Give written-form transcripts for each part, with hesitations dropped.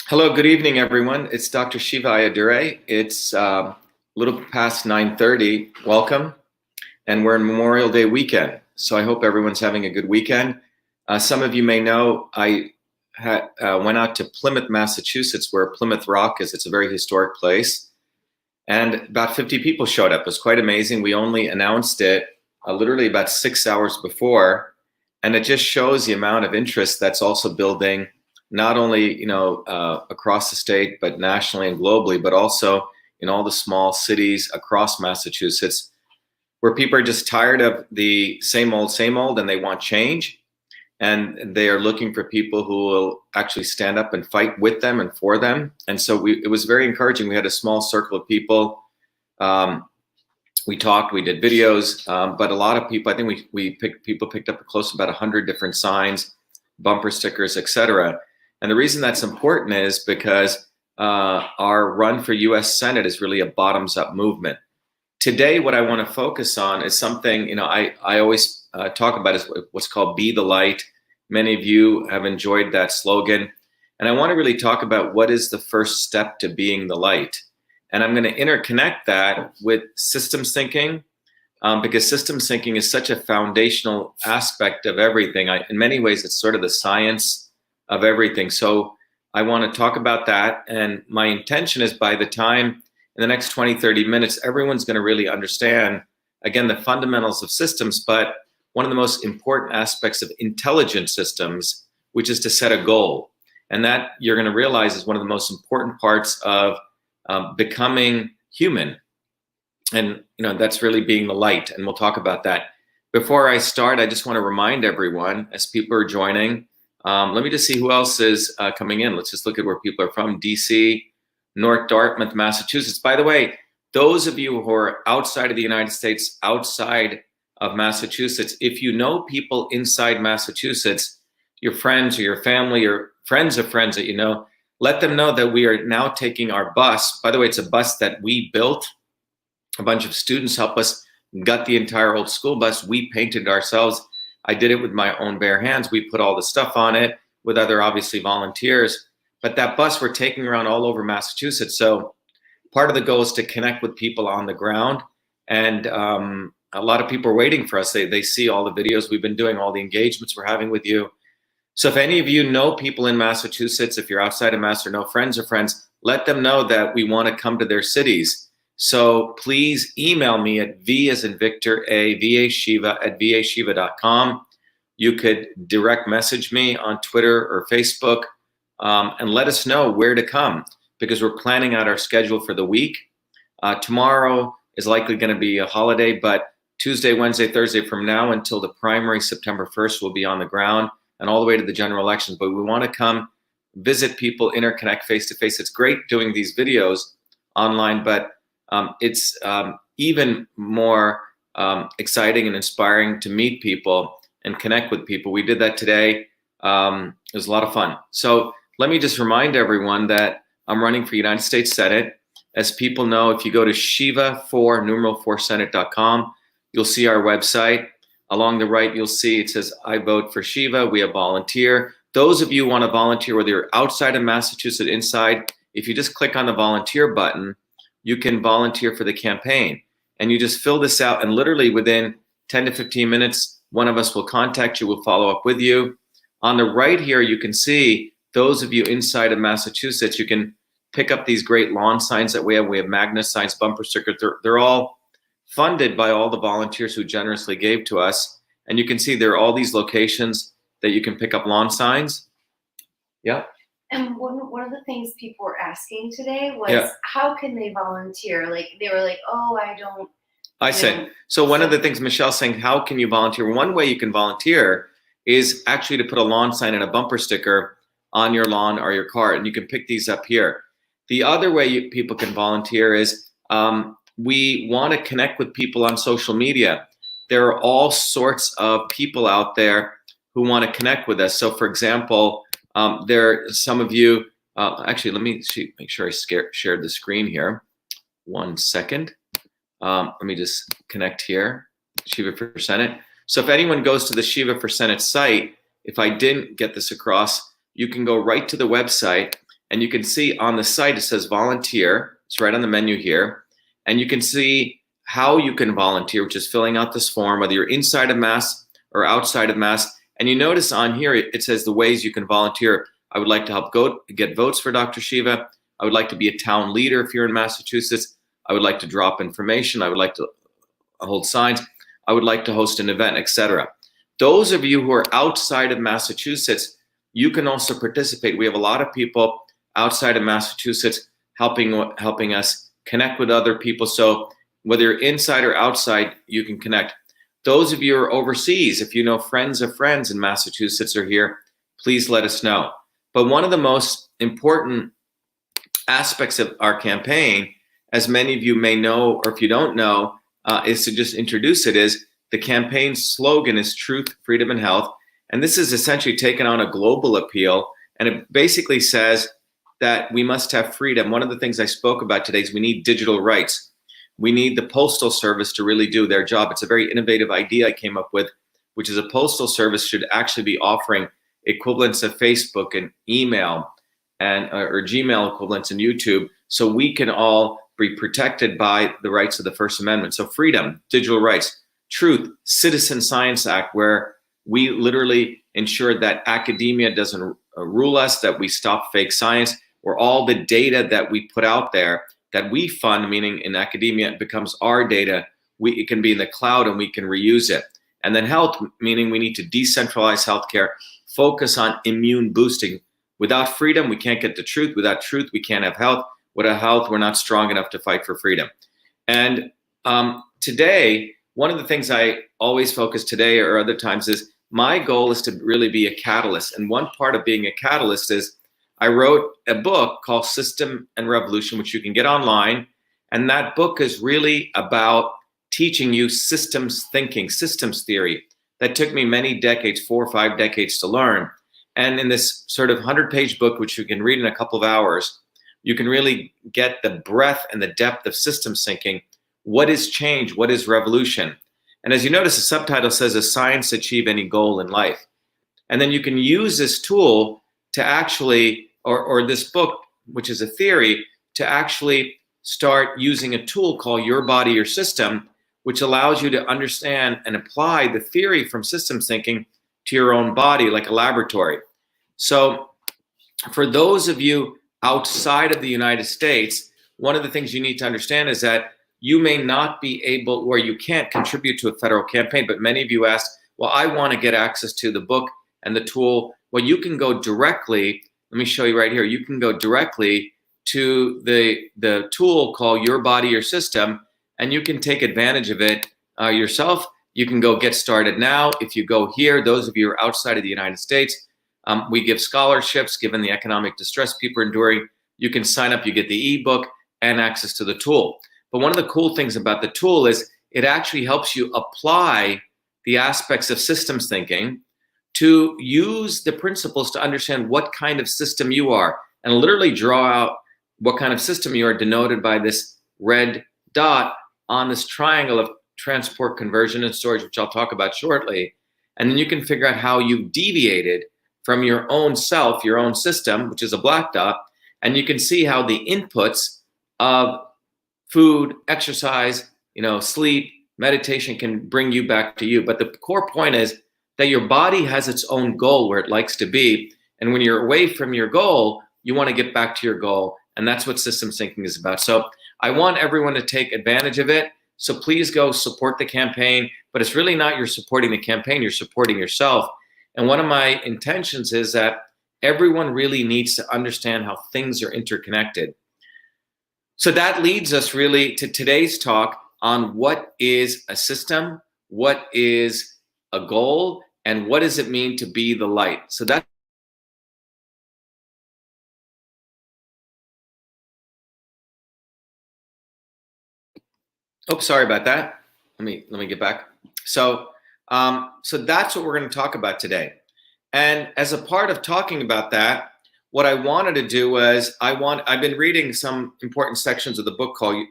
Hello, good evening, everyone. It's Dr. Shiva Ayyadurai. It's a little past 9:30. Welcome. And we're in Memorial Day weekend. So I hope everyone's having a good weekend. Some of you may know I went out to Plymouth, Massachusetts, where Plymouth Rock is. It's a very historic place. And about 50 people showed up. It was quite amazing. We only announced it literally about 6 hours before. And it just shows the amount of interest that's also building, not only across the state, but nationally and globally, but also in all the small cities across Massachusetts, where people are just tired of the same old, and they want change. And they are looking for people who will actually stand up and fight with them and for them. And so it was very encouraging. We had a small circle of people. We talked, we did videos, but a lot of people, I think people picked up close to about 100 different signs, bumper stickers, etc. And the reason that's important is because our run for US Senate is really a bottoms-up movement. Today, what I want to focus on is something, I always talk about is what's called Be the Light. Many of you have enjoyed that slogan. And I want to really talk about what is the first step to being the light. And I'm going to interconnect that with systems thinking, because systems thinking is such a foundational aspect of everything. In many ways, it's sort of the science of everything. So I want to talk about that. And my intention is by the time in the next 20, 30 minutes, everyone's going to really understand, again, the fundamentals of systems, but one of the most important aspects of intelligent systems, which is to set a goal. And that you're going to realize is one of the most important parts of becoming human. And that's really being the light. And we'll talk about that. Before I start, I just want to remind everyone, as people are joining, let me just see who else is coming in. Let's just look at where people are from. DC, North Dartmouth, Massachusetts. By the way, those of you who are outside of the United States, outside of Massachusetts, if you know people inside Massachusetts, your friends or your family or friends of friends that you know, let them know that we are now taking our bus. By the way, it's a bus that we built. A bunch of students helped us gut the entire old school bus. We painted it ourselves. I did it with my own bare hands. We put all the stuff on it with other, obviously, volunteers. But that bus we're taking around all over Massachusetts. So part of the goal is to connect with people on the ground. And a lot of people are waiting for us. They see all the videos we've been doing, all the engagements we're having with you. So if any of you know people in Massachusetts, if you're outside of Mass or know friends of friends, let them know that we want to come to their cities. So please email me at V as in Victor, V-A-SHIVA at VASHIVA.com. You could direct message me on Twitter or Facebook and let us know where to come, because we're planning out our schedule for the week. Tomorrow is likely going to be a holiday, but Tuesday, Wednesday, Thursday from now until the primary September 1st, we'll be on the ground and all the way to the general elections. But we want to come visit people, interconnect face-to-face. It's great doing these videos online, but it's even more exciting and inspiring to meet people and connect with people. We did that today. It was a lot of fun. So let me just remind everyone that I'm running for United States Senate. As people know, if you go to Shiva4Senate.com, you'll see our website. Along the right, you'll see it says, I vote for Shiva. We have volunteer. Those of you who want to volunteer, whether you're outside of Massachusetts, inside, if you just click on the volunteer button, you can volunteer for the campaign. And you just fill this out, and literally within 10 to 15 minutes, one of us will contact you, we'll follow up with you. On the right here, you can see those of you inside of Massachusetts, you can pick up these great lawn signs that we have. We have magnet signs, bumper stickers. They're all funded by all the volunteers who generously gave to us. And you can see there are all these locations that you can pick up lawn signs. Yeah. And one of the things people were asking today was, how can they volunteer? Like, they were like, oh, I don't. I said, so one of the things Michelle's saying, how can you volunteer? One way you can volunteer is actually to put a lawn sign and a bumper sticker on your lawn or your car, and you can pick these up here. The other way people can volunteer is we want to connect with people on social media. There are all sorts of people out there who want to connect with us. So for example, there are some of you, actually, let me make sure I shared the screen here. 1 second. Let me just connect here, Shiva for Senate. So if anyone goes to the Shiva for Senate site, if I didn't get this across, you can go right to the website And you can see on the site, it says volunteer. It's right on the menu here. And you can see how you can volunteer, which is filling out this form, whether you're inside of Mass or outside of Mass. And you notice on here, it says the ways you can volunteer. I would like to help get votes for Dr. Shiva. I would like to be a town leader if you're in Massachusetts. I would like to drop information. I would like to hold signs. I would like to host an event, etc. Those of you who are outside of Massachusetts, you can also participate. We have a lot of people outside of Massachusetts helping us connect with other people. So whether you're inside or outside, you can connect. Those of you who are overseas, if you know friends of friends in Massachusetts are here, please let us know. But one of the most important aspects of our campaign, as many of you may know, or if you don't know, is to just introduce it, is the campaign's slogan is truth, freedom, and health. And this is essentially taken on a global appeal. And it basically says that we must have freedom. One of the things I spoke about today is we need digital rights. We need the Postal Service to really do their job. It's a very innovative idea I came up with, which is a postal service should actually be offering equivalents of Facebook and email and or Gmail equivalents and YouTube, so we can all be protected by the rights of the First Amendment. So freedom, digital rights, truth, Citizen Science Act, where we literally ensure that academia doesn't rule us, that we stop fake science, where all the data that we put out there that we fund, meaning in academia, it becomes our data. It can be in the cloud and we can reuse it. And then health, meaning we need to decentralize healthcare, focus on immune boosting. Without freedom, we can't get the truth. Without truth, we can't have health. Without health, we're not strong enough to fight for freedom. And today, one of the things I always focus today or other times is my goal is to really be a catalyst. And one part of being a catalyst is I wrote a book called System and Revolution, which you can get online. And that book is really about teaching you systems thinking, systems theory. That took me many decades, 4 or 5 decades to learn. And in this sort of 100-page book, which you can read in a couple of hours, you can really get the breadth and the depth of systems thinking. What is change? What is revolution? And as you notice, the subtitle says, "Does science achieve any goal in life?" And then you can use this tool to actually, or this book, which is a theory, to actually start using a tool called Your Body, Your System, which allows you to understand and apply the theory from systems thinking to your own body like a laboratory. So for those of you outside of the United States, one of the things you need to understand is that you may not be able, or you can't contribute to a federal campaign, but many of you ask, well, I want to get access to the book and the tool. Well, you can go directly, let me show you right here, you can go directly to the tool called Your Body, Your System, and you can take advantage of it yourself. You can go get started now. If you go here, those of you who are outside of the United States, we give scholarships given the economic distress people are enduring. You can sign up, you get the ebook and access to the tool. But one of the cool things about the tool is it actually helps you apply the aspects of systems thinking to use the principles to understand what kind of system you are and literally draw out what kind of system you are, denoted by this red dot on this triangle of transport, conversion, and storage, which I'll talk about shortly. And then you can figure out how you've deviated from your own self, your own system, which is a black dot, and you can see how the inputs of food, exercise, sleep, meditation can bring you back to you. But the core point is that your body has its own goal where it likes to be. And when you're away from your goal, you want to get back to your goal. And that's what systems thinking is about. So I want everyone to take advantage of it. So please go support the campaign. But it's really not you're supporting the campaign, you're supporting yourself. And one of my intentions is that everyone really needs to understand how things are interconnected. So that leads us really to today's talk on what is a system, what is a goal, and what does it mean to be the light. So that sorry about that. Let me get back. So that's what we're going to talk about today. And as a part of talking about that, what I wanted to do was I've been reading some important sections of the book called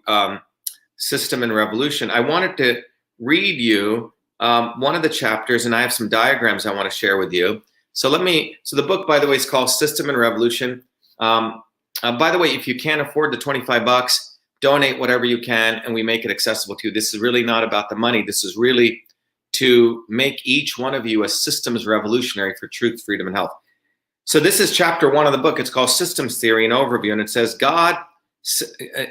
System and Revolution. I wanted to read you one of the chapters, and I have some diagrams I want to share with you. So the book, by the way, is called System and Revolution. By the way, if you can't afford the 25 bucks, donate whatever you can, and we make it accessible to you. This is really not about the money. This is really to make each one of you a systems revolutionary for truth, freedom, and health. So this is chapter 1 of the book. It's called Systems Theory and Overview, and it says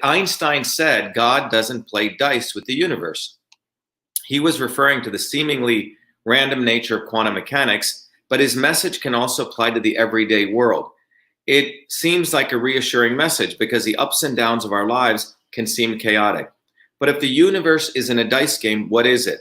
Einstein said God doesn't play dice with the universe. He was referring to the seemingly random nature of quantum mechanics, but his message can also apply to the everyday world. It seems like a reassuring message because the ups and downs of our lives can seem chaotic. But if the universe isn't a dice game, what is it?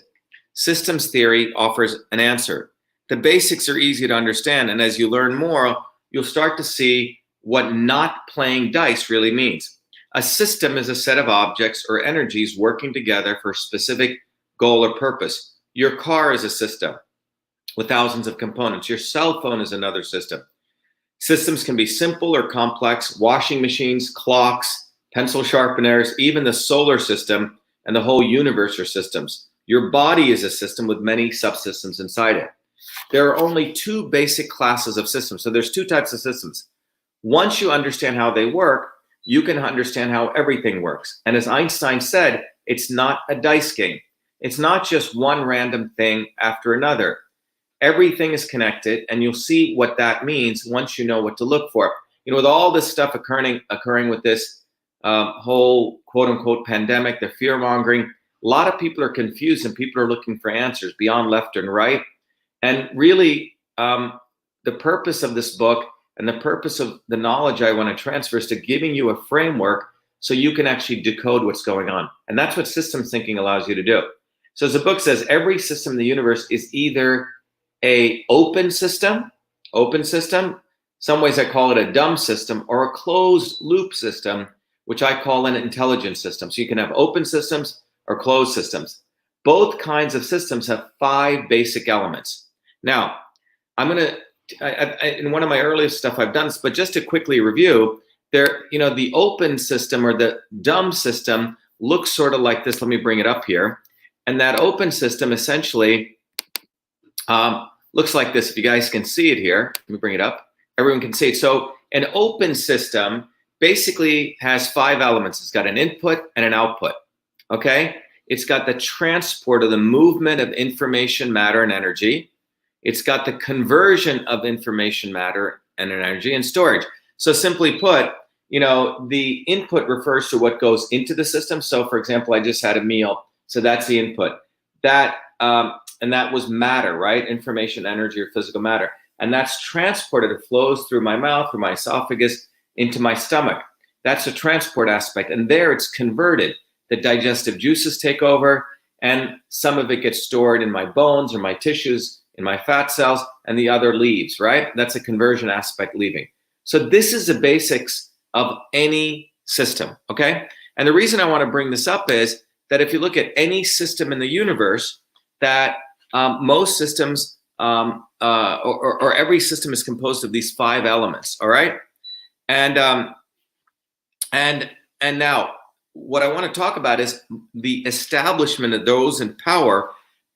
Systems theory offers an answer. The basics are easy to understand, and as you learn more, you'll start to see what not playing dice really means. A system is a set of objects or energies working together for a specific goal or purpose. Your car is a system with thousands of components. Your cell phone is another system. Systems can be simple or complex. Washing machines, clocks, pencil sharpeners, even the solar system and the whole universe are systems. Your body is a system with many subsystems inside it. There are only 2 basic classes of systems. So there's 2 types of systems. Once you understand how they work, you can understand how everything works. And as Einstein said, it's not a dice game. It's not just one random thing after another. Everything is connected, and you'll see what that means once you know what to look for. You know, with all this stuff occurring with this whole quote-unquote pandemic, the fear-mongering, a lot of people are confused, and people are looking for answers beyond left and right. And really, the purpose of this book and the purpose of the knowledge I want to transfer is to giving you a framework so you can actually decode what's going on. And that's what systems thinking allows you to do. So as the book says, every system in the universe is either a open system, some ways I call it a dumb system, or a closed loop system, which I call an intelligent system. So you can have open systems or closed systems. Both kinds of systems have 5 basic elements. Now, I'm going to, in one of my earliest stuff I've done this, but just to quickly review, the open system or the dumb system looks sort of like this. Let me bring it up here. And that open system essentially looks like this. If you guys can see it here, let me bring it up. Everyone can see it. So an open system basically has 5 elements. It's got an input and an output, okay? It's got the transport or the movement of information, matter, and energy. It's got the conversion of information, matter, and energy, and storage. So simply put, the input refers to what goes into the system. So for example, I just had a meal. So that's the input. And that was matter, right? Information, energy, or physical matter. And that's transported. It flows through my mouth, through my esophagus, into my stomach. That's the transport aspect. And there it's converted. The digestive juices take over, and some of it gets stored in my bones or my tissues, in my fat cells, and the other leaves, right? That's a conversion aspect leaving. So this is the basics of any system, okay? And the reason I want to bring this up is that if you look at any system in the universe, that most systems or every system is composed of these 5 elements, all right? And now what I want to talk about is the establishment of those in power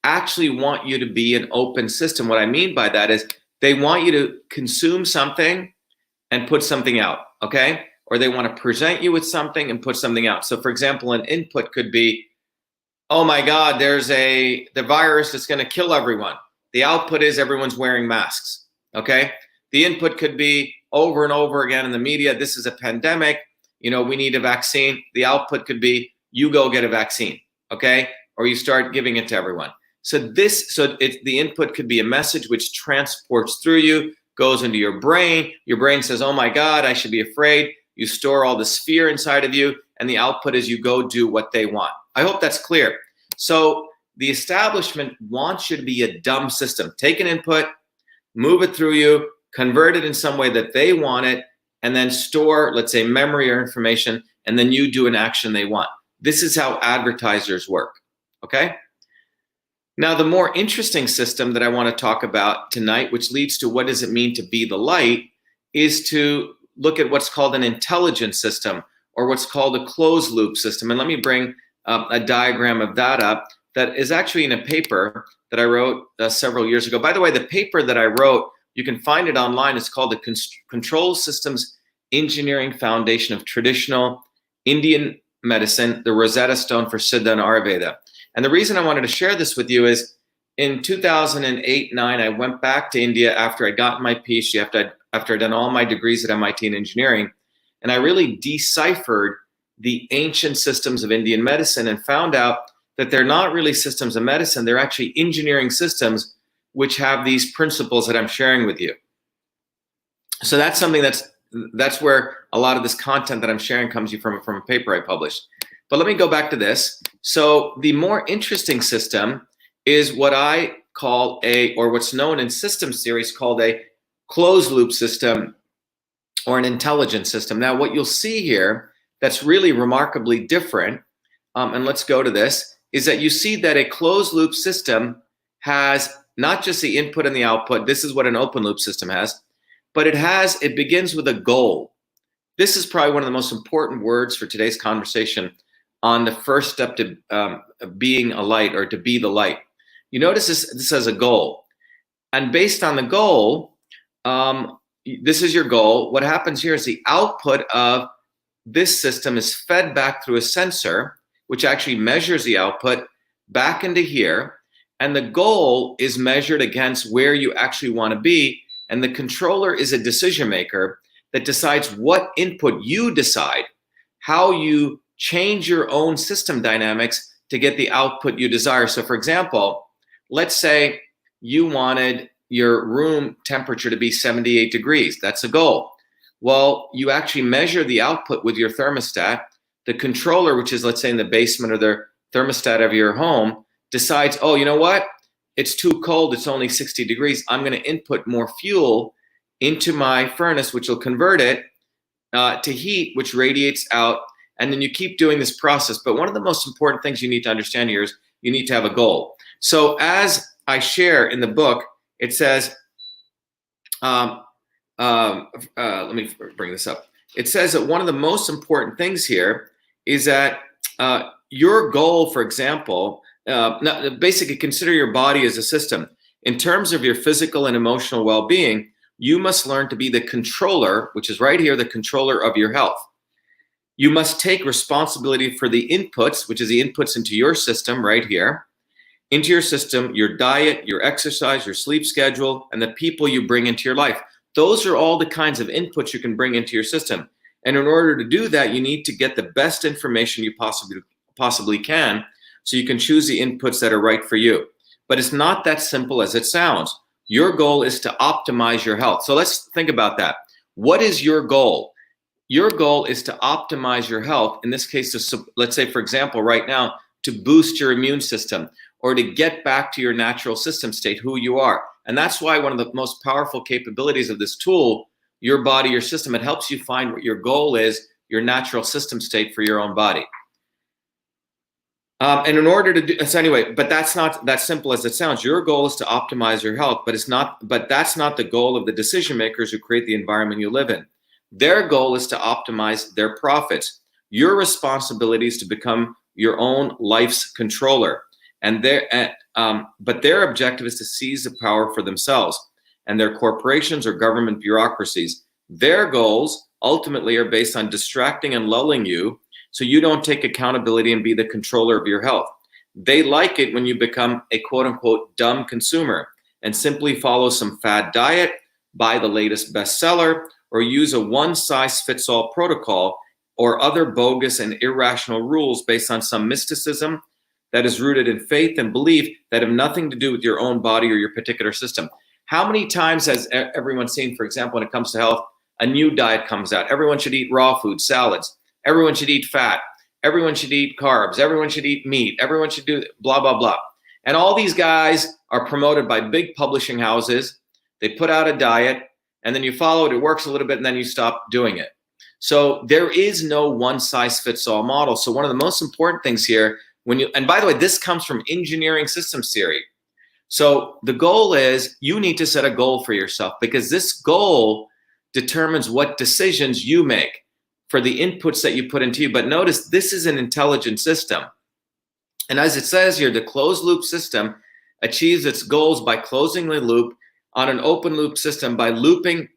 actually want you to be an open system. What I mean by that is they want you to consume something and put something out, okay? Or they want to present you with something and put something out. So for example, an input could be, oh my God, there's the virus that's going to kill everyone. The output is everyone's wearing masks, okay? The input could be over and over again in the media, this is a pandemic, we need a vaccine. The output could be, you go get a vaccine, okay? Or you start giving it to everyone. So the input could be a message which transports through you, goes into your brain. Your brain says, oh my God, I should be afraid. You store all this fear inside of you, and the output is you go do what they want. I hope that's clear. So the establishment wants you to be a dumb system. Take an input, move it through you, convert it in some way that they want it, and then store, let's say, memory or information, and then you do an action they want. This is how advertisers work, okay? Now, the more interesting system that I want to talk about tonight, which leads to what does it mean to be the light, is to look at what's called an intelligent system, or what's called a closed loop system. And let me bring a diagram of that up that is actually in a paper that I wrote several years ago. By the way, the paper that I wrote, you can find it online. It's called the Control Systems engineering foundation of traditional Indian medicine, the Rosetta Stone for Siddha and Ayurveda. And the reason I wanted to share this with you is in 2008-9, I went back to India after I got my PhD, after I'd done all my degrees at MIT in engineering, and I really deciphered the ancient systems of Indian medicine and found out that they're not really systems of medicine, they're actually engineering systems which have these principles that I'm sharing with you. So that's something that's where a lot of this content that I'm sharing comes from a paper I published. But let me go back to this. So the more interesting system is what I call or what's known in systems theories called a closed loop system or an intelligent system. Now, what you'll see here that's really remarkably different, and let's go to this, is that you see that a closed loop system has not just the input and the output. This is what an open loop system has, but it begins with a goal. This is probably one of the most important words for today's conversation on the first step to being a light, or to be the light. You notice this has a goal. And based on the goal, this is your goal. What happens here is the output of this system is fed back through a sensor, which actually measures the output back into here. And the goal is measured against where you actually want to be. And the controller is a decision maker that decides what input you decide, how you change your own system dynamics to get the output you desire. So for example, let's say you wanted your room temperature to be 78 degrees. That's a goal. Well, you actually measure the output with your thermostat. The controller, which is, let's say, in the basement or the thermostat of your home, decides, oh, you know what? It's too cold. It's only 60 degrees. I'm going to input more fuel into my furnace, which will convert it to heat, which radiates out. And then you keep doing this process. But one of the most important things you need to understand here is you need to have a goal. So as I share in the book, it says, let me bring this up. It says that one of the most important things here is that your goal, for example, basically consider your body as a system. In terms of your physical and emotional well-being, you must learn to be the controller, which is right here, the controller of your health. You must take responsibility for the inputs, which is the inputs into your system right here, into your system, your diet, your exercise, your sleep schedule, and the people you bring into your life. Those are all the kinds of inputs you can bring into your system. And in order to do that, you need to get the best information you possibly can, so you can choose the inputs that are right for you. But it's not that simple as it sounds. Your goal is to optimize your health. So let's think about that. What is your goal? Your goal is to optimize your health. In this case, let's say, for example, right now, to boost your immune system or to get back to your natural system state, who you are. And that's why one of the most powerful capabilities of this tool, your body, your system, it helps you find what your goal is, your natural system state for your own body. And in order to do so anyway, but that's not that simple as it sounds. Your goal is to optimize your health, but that's not the goal of the decision makers who create the environment you live in. Their goal is to optimize their profits. Your responsibility is to become your own life's controller. And but their objective is to seize the power for themselves and their corporations or government bureaucracies. Their goals ultimately are based on distracting and lulling you so you don't take accountability and be the controller of your health. They like it when you become a quote unquote dumb consumer and simply follow some fad diet, buy the latest bestseller, or use a one-size-fits-all protocol or other bogus and irrational rules based on some mysticism that is rooted in faith and belief that have nothing to do with your own body or your particular system. How many times has everyone seen, for example, when it comes to health, a new diet comes out? Everyone should eat raw food, salads. Everyone should eat fat. Everyone should eat carbs. Everyone should eat meat. Everyone should do blah, blah, blah. And all these guys are promoted by big publishing houses. They put out a diet, and then you follow it. It works a little bit, and then you stop doing it. So there is no one-size-fits-all model. So one of the most important things here, and by the way, this comes from engineering systems theory. So the goal is you need to set a goal for yourself, because this goal determines what decisions you make for the inputs that you put into you. But notice this is an intelligent system. And as it says here, the closed loop system achieves its goals by closing the loop on an open loop system by looping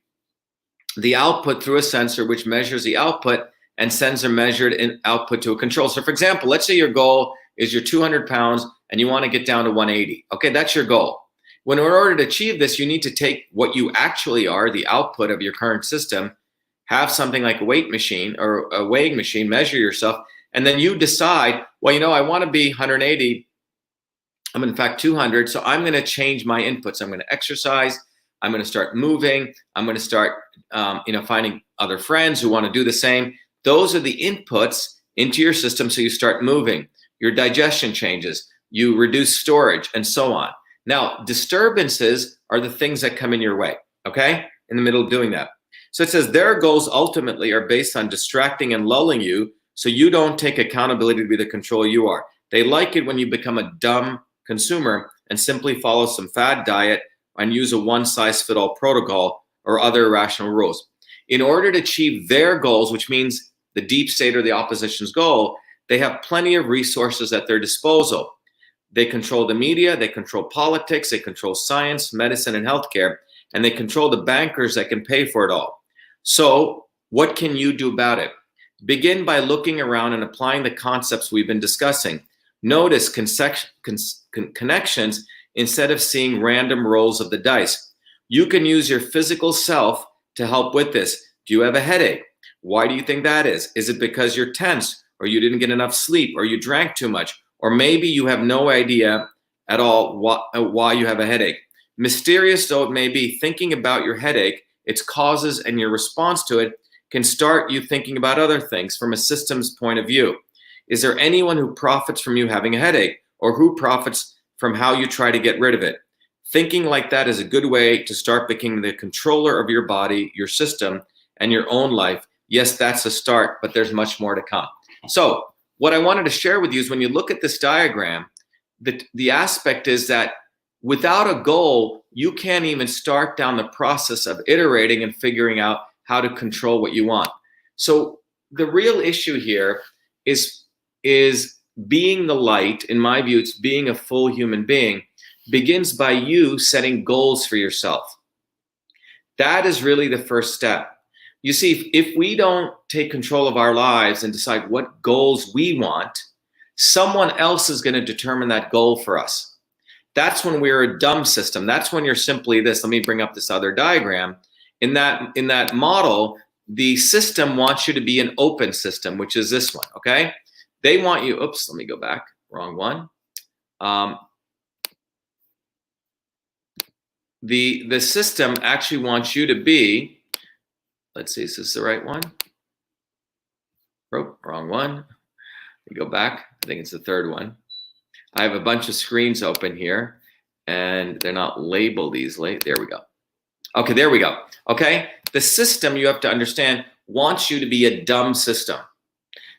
the output through a sensor, which measures the output and sends a measured output to a control. So for example, let's say your goal is you're 200 pounds and you want to get down to 180. Okay, that's your goal. When in order to achieve this, you need to take what you actually are, the output of your current system, have something like a weight machine or a weighing machine, measure yourself, and then you decide, well, you know, I want to be 180. I'm in fact 200, so I'm going to change my inputs. I'm going to exercise. I'm going to start moving. I'm going to start, finding other friends who want to do the same. Those are the inputs into your system. So you start moving. Your digestion changes. You reduce storage, and so on. Now, disturbances are the things that come in your way. Okay, in the middle of doing that. So it says their goals ultimately are based on distracting and lulling you, so you don't take accountability to be the control you are. They like it when you become a dumb consumer and simply follow some fad diet and use a one-size-fits-all protocol or other irrational rules. In order to achieve their goals, which means the deep state or the opposition's goal, they have plenty of resources at their disposal. They control the media, they control politics, they control science, medicine, and healthcare, and they control the bankers that can pay for it all. So what can you do about it? Begin by looking around and applying the concepts we've been discussing. Notice connections instead of seeing random rolls of the dice. You can use your physical self to help with this. Do you have a headache? Why do you think that is? Is it because you're tense, or you didn't get enough sleep, or you drank too much? Or maybe you have no idea at all why you have a headache. Mysterious though it may be, thinking about your headache, its causes, and your response to it can start you thinking about other things from a systems point of view. Is there anyone who profits from you having a headache, or who profits from how you try to get rid of it? Thinking like that is a good way to start becoming the controller of your body, your system, and your own life. Yes, that's a start, but there's much more to come. So what I wanted to share with you is when you look at this diagram, the aspect is that without a goal, you can't even start down the process of iterating and figuring out how to control what you want. So the real issue here is being the light. In my view, it's being a full human being, begins by you setting goals for yourself. That is really the first step. You see, if we don't take control of our lives and decide what goals we want, someone else is going to determine that goal for us. That's when we're a dumb system. That's when you're simply this. Let me bring up this other diagram. In that model, the system wants you to be an open system, which is this one, okay? They want you, oops, let me go back, wrong one. The system actually wants you to be, let's see, is this the right one? Oh, wrong one. Let me go back. I think it's the third one. I have a bunch of screens open here, and they're not labeled easily. There we go. Okay, there we go. Okay, the system, you have to understand, wants you to be a dumb system.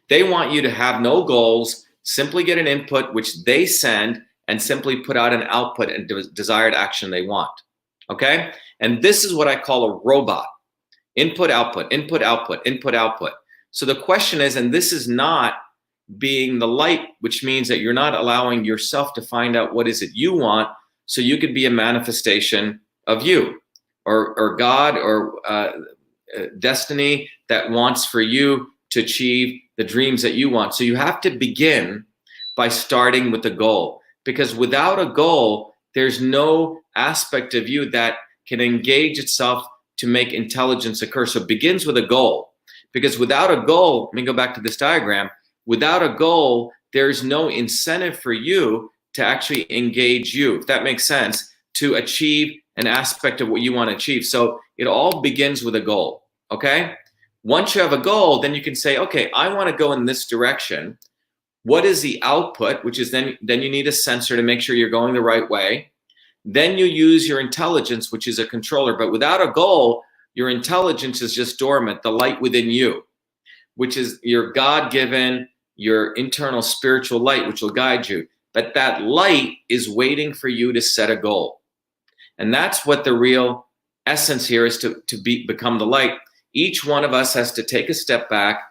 They want you to have no goals, simply get an input, which they send, and simply put out an output and desired action they want. Okay, and this is what I call a robot. Input, output, input, output, input, output. So the question is, and this is not being the light, which means that you're not allowing yourself to find out what is it you want, so you could be a manifestation of you, or God, or destiny that wants for you to achieve the dreams that you want. So you have to begin by starting with a goal, because without a goal, there's no aspect of you that can engage itself to make intelligence occur. So it begins with a goal, because without a goal, let me go back to this diagram, without a goal, there's no incentive for you to actually engage you, if that makes sense, to achieve an aspect of what you want to achieve. So it all begins with a goal, okay? Once you have a goal, then you can say, okay, I want to go in this direction. What is the output, which is then you need a sensor to make sure you're going the right way. Then you use your intelligence, which is a controller. But without a goal, your intelligence is just dormant, the light within you, which is your God-given, your internal spiritual light, which will guide you. But that light is waiting for you to set a goal. And that's what the real essence here is, to become the light. Each one of us has to take a step back,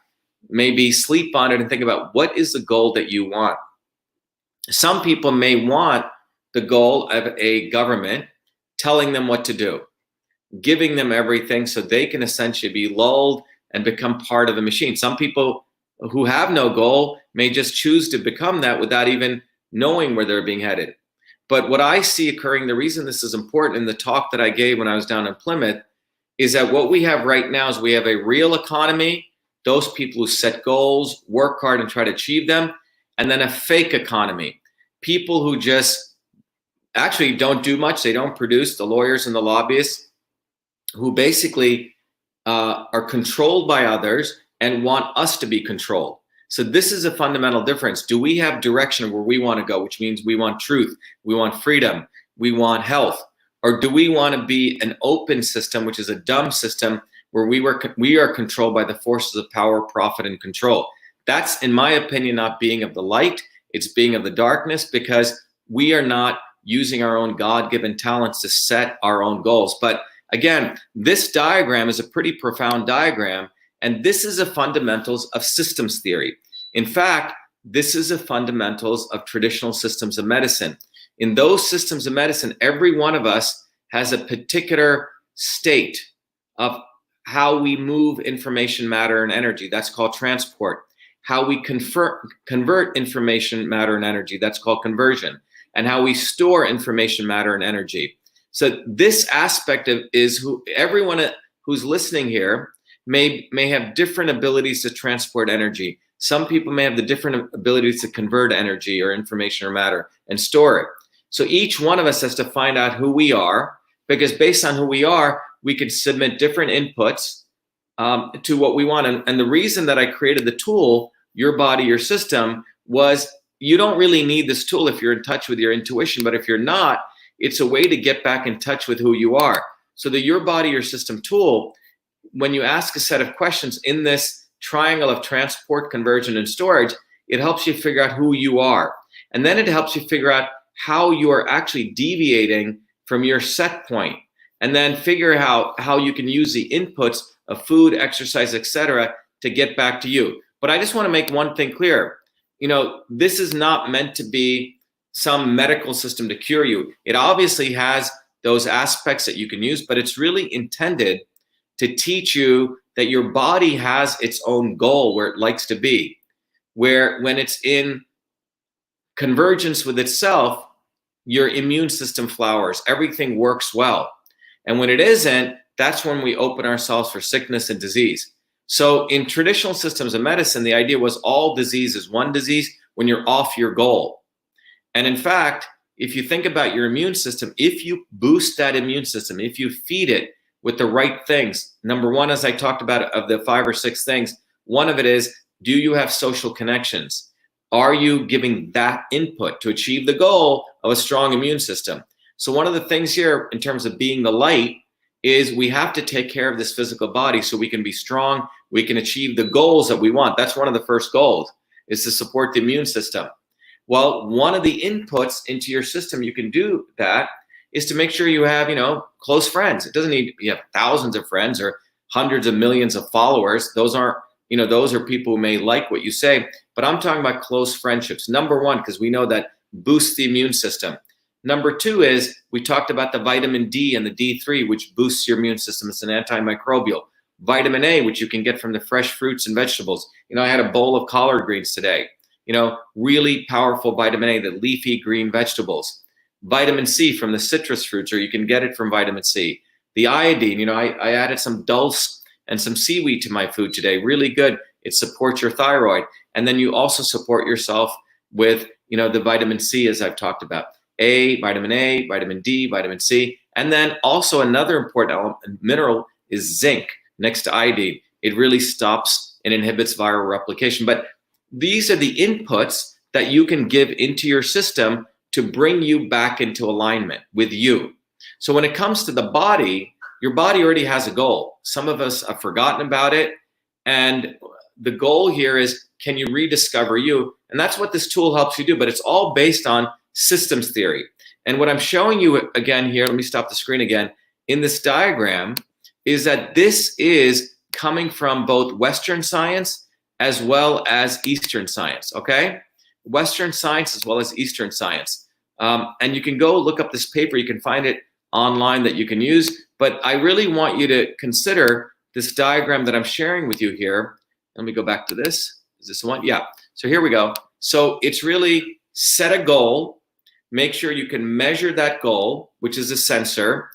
maybe sleep on it, and think about what is the goal that you want. Some people may want the goal of a government telling them what to do. giving them everything so they can essentially be lulled and become part of the machine. Some people who have no goal may just choose to become that without even knowing where they're being headed. But what I see occurring, the reason this is important in the talk that I gave when I was down in Plymouth, is that what we have right now is we have a real economy, those people who set goals, work hard and try to achieve them, and then a fake economy. People who just actually don't do much, they don't produce, the lawyers and the lobbyists, who basically are controlled by others and want us to be controlled. So this is a fundamental difference. Do we have direction where we want to go, which means we want truth, we want freedom, we want health? Or do we want to be an open system, which is a dumb system, where we are controlled by the forces of power, profit, and control? That's, in my opinion, not being of the light. It's being of the darkness, because we are not using our own God-given talents to set our own goals. But again, this diagram is a pretty profound diagram, and this is the fundamentals of systems theory. In fact, this is the fundamentals of traditional systems of medicine. In those systems of medicine, every one of us has a particular state of how we move information, matter, and energy. That's called transport. How we convert information, matter, and energy. That's called conversion. And how we store information, matter, and energy. So this aspect of everyone who's listening here may have different abilities to transport energy. Some people may have the different abilities to convert energy or information or matter and store it. So each one of us has to find out who we are, because based on who we are, we can submit different inputs to what we want. And the reason that I created the tool, Your Body, Your System, was you don't really need this tool if you're in touch with your intuition, but if you're not, it's a way to get back in touch with who you are. So the Your Body, Your System tool, when you ask a set of questions in this triangle of transport, conversion, and storage, it helps you figure out who you are. And then it helps you figure out how you are actually deviating from your set point, and then figure out how you can use the inputs of food, exercise, etc., to get back to you. But I just want to make one thing clear. This is not meant to be some medical system to cure you. It obviously has those aspects that you can use, but it's really intended to teach you that your body has its own goal where it likes to be, where when it's in convergence with itself, your immune system flowers, everything works well. And when it isn't, that's when we open ourselves for sickness and disease. So in traditional systems of medicine, the idea was all disease is one disease when you're off your goal. And in fact, if you think about your immune system, if you boost that immune system, if you feed it with the right things, number one, as I talked about, of the 5 or 6 things, one of it is, do you have social connections? Are you giving that input to achieve the goal of a strong immune system? So one of the things here in terms of being the light is we have to take care of this physical body so we can be strong, we can achieve the goals that we want. That's one of the first goals, is to support the immune system. Well, one of the inputs into your system you can do that is to make sure you have, close friends. It doesn't need you have thousands of friends or hundreds of millions of followers. Those aren't, those are people who may like what you say, but I'm talking about close friendships. Number one, because we know that boosts the immune system. Number two is, we talked about the vitamin D and the D3, which boosts your immune system. It's an antimicrobial. Vitamin A, which you can get from the fresh fruits and vegetables. I had a bowl of collard greens today. Really powerful vitamin A, the leafy green vegetables. Vitamin C from the citrus fruits, or you can get it from vitamin C. The iodine, I added some dulse and some seaweed to my food today. Really good. It supports your thyroid. And then you also support yourself with, the vitamin C, as I've talked about. Vitamin A, vitamin D, vitamin C. And then also another important element, mineral, is zinc next to iodine. It really stops and inhibits viral replication. But these are the inputs that you can give into your system to bring you back into alignment with you. So when it comes to the body, your body already has a goal. Some of us have forgotten about it. And the goal here is, can you rediscover you? And that's what this tool helps you do. But it's all based on systems theory. And what I'm showing you again here, let me stop the screen again, in this diagram, is that this is coming from both Western science as well as Eastern science, okay? Western science as well as Eastern science. And you can go look up this paper. You can find it online that you can use. But I really want you to consider this diagram that I'm sharing with you here. Let me go back to this. Is this the one? Yeah. So here we go. So it's really set a goal. Make sure you can measure that goal, which is a sensor.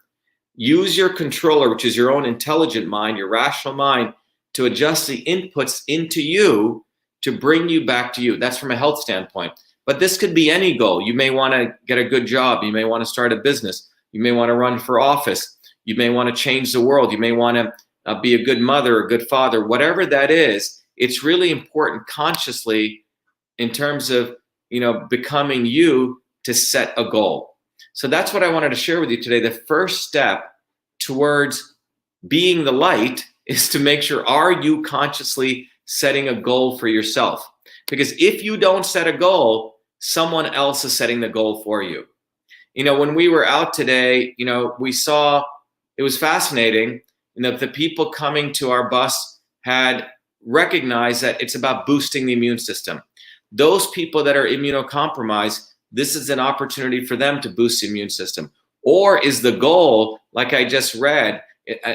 Use your controller, which is your own intelligent mind, your rational mind, to adjust the inputs into you to bring you back to you. That's from a health standpoint. But this could be any goal. You may want to get a good job. You may want to start a business. You may want to run for office. You may want to change the world. You may want to be a good mother, a good father, whatever that is. It's really important consciously in terms of, becoming you to set a goal. So that's what I wanted to share with you today. The first step towards being the light is to make sure, are you consciously setting a goal for yourself? Because if you don't set a goal, someone else is setting the goal for you. When we were out today, we saw, it was fascinating, the people coming to our bus had recognized that it's about boosting the immune system. Those people that are immunocompromised, this is an opportunity for them to boost the immune system. Or is the goal, like I just read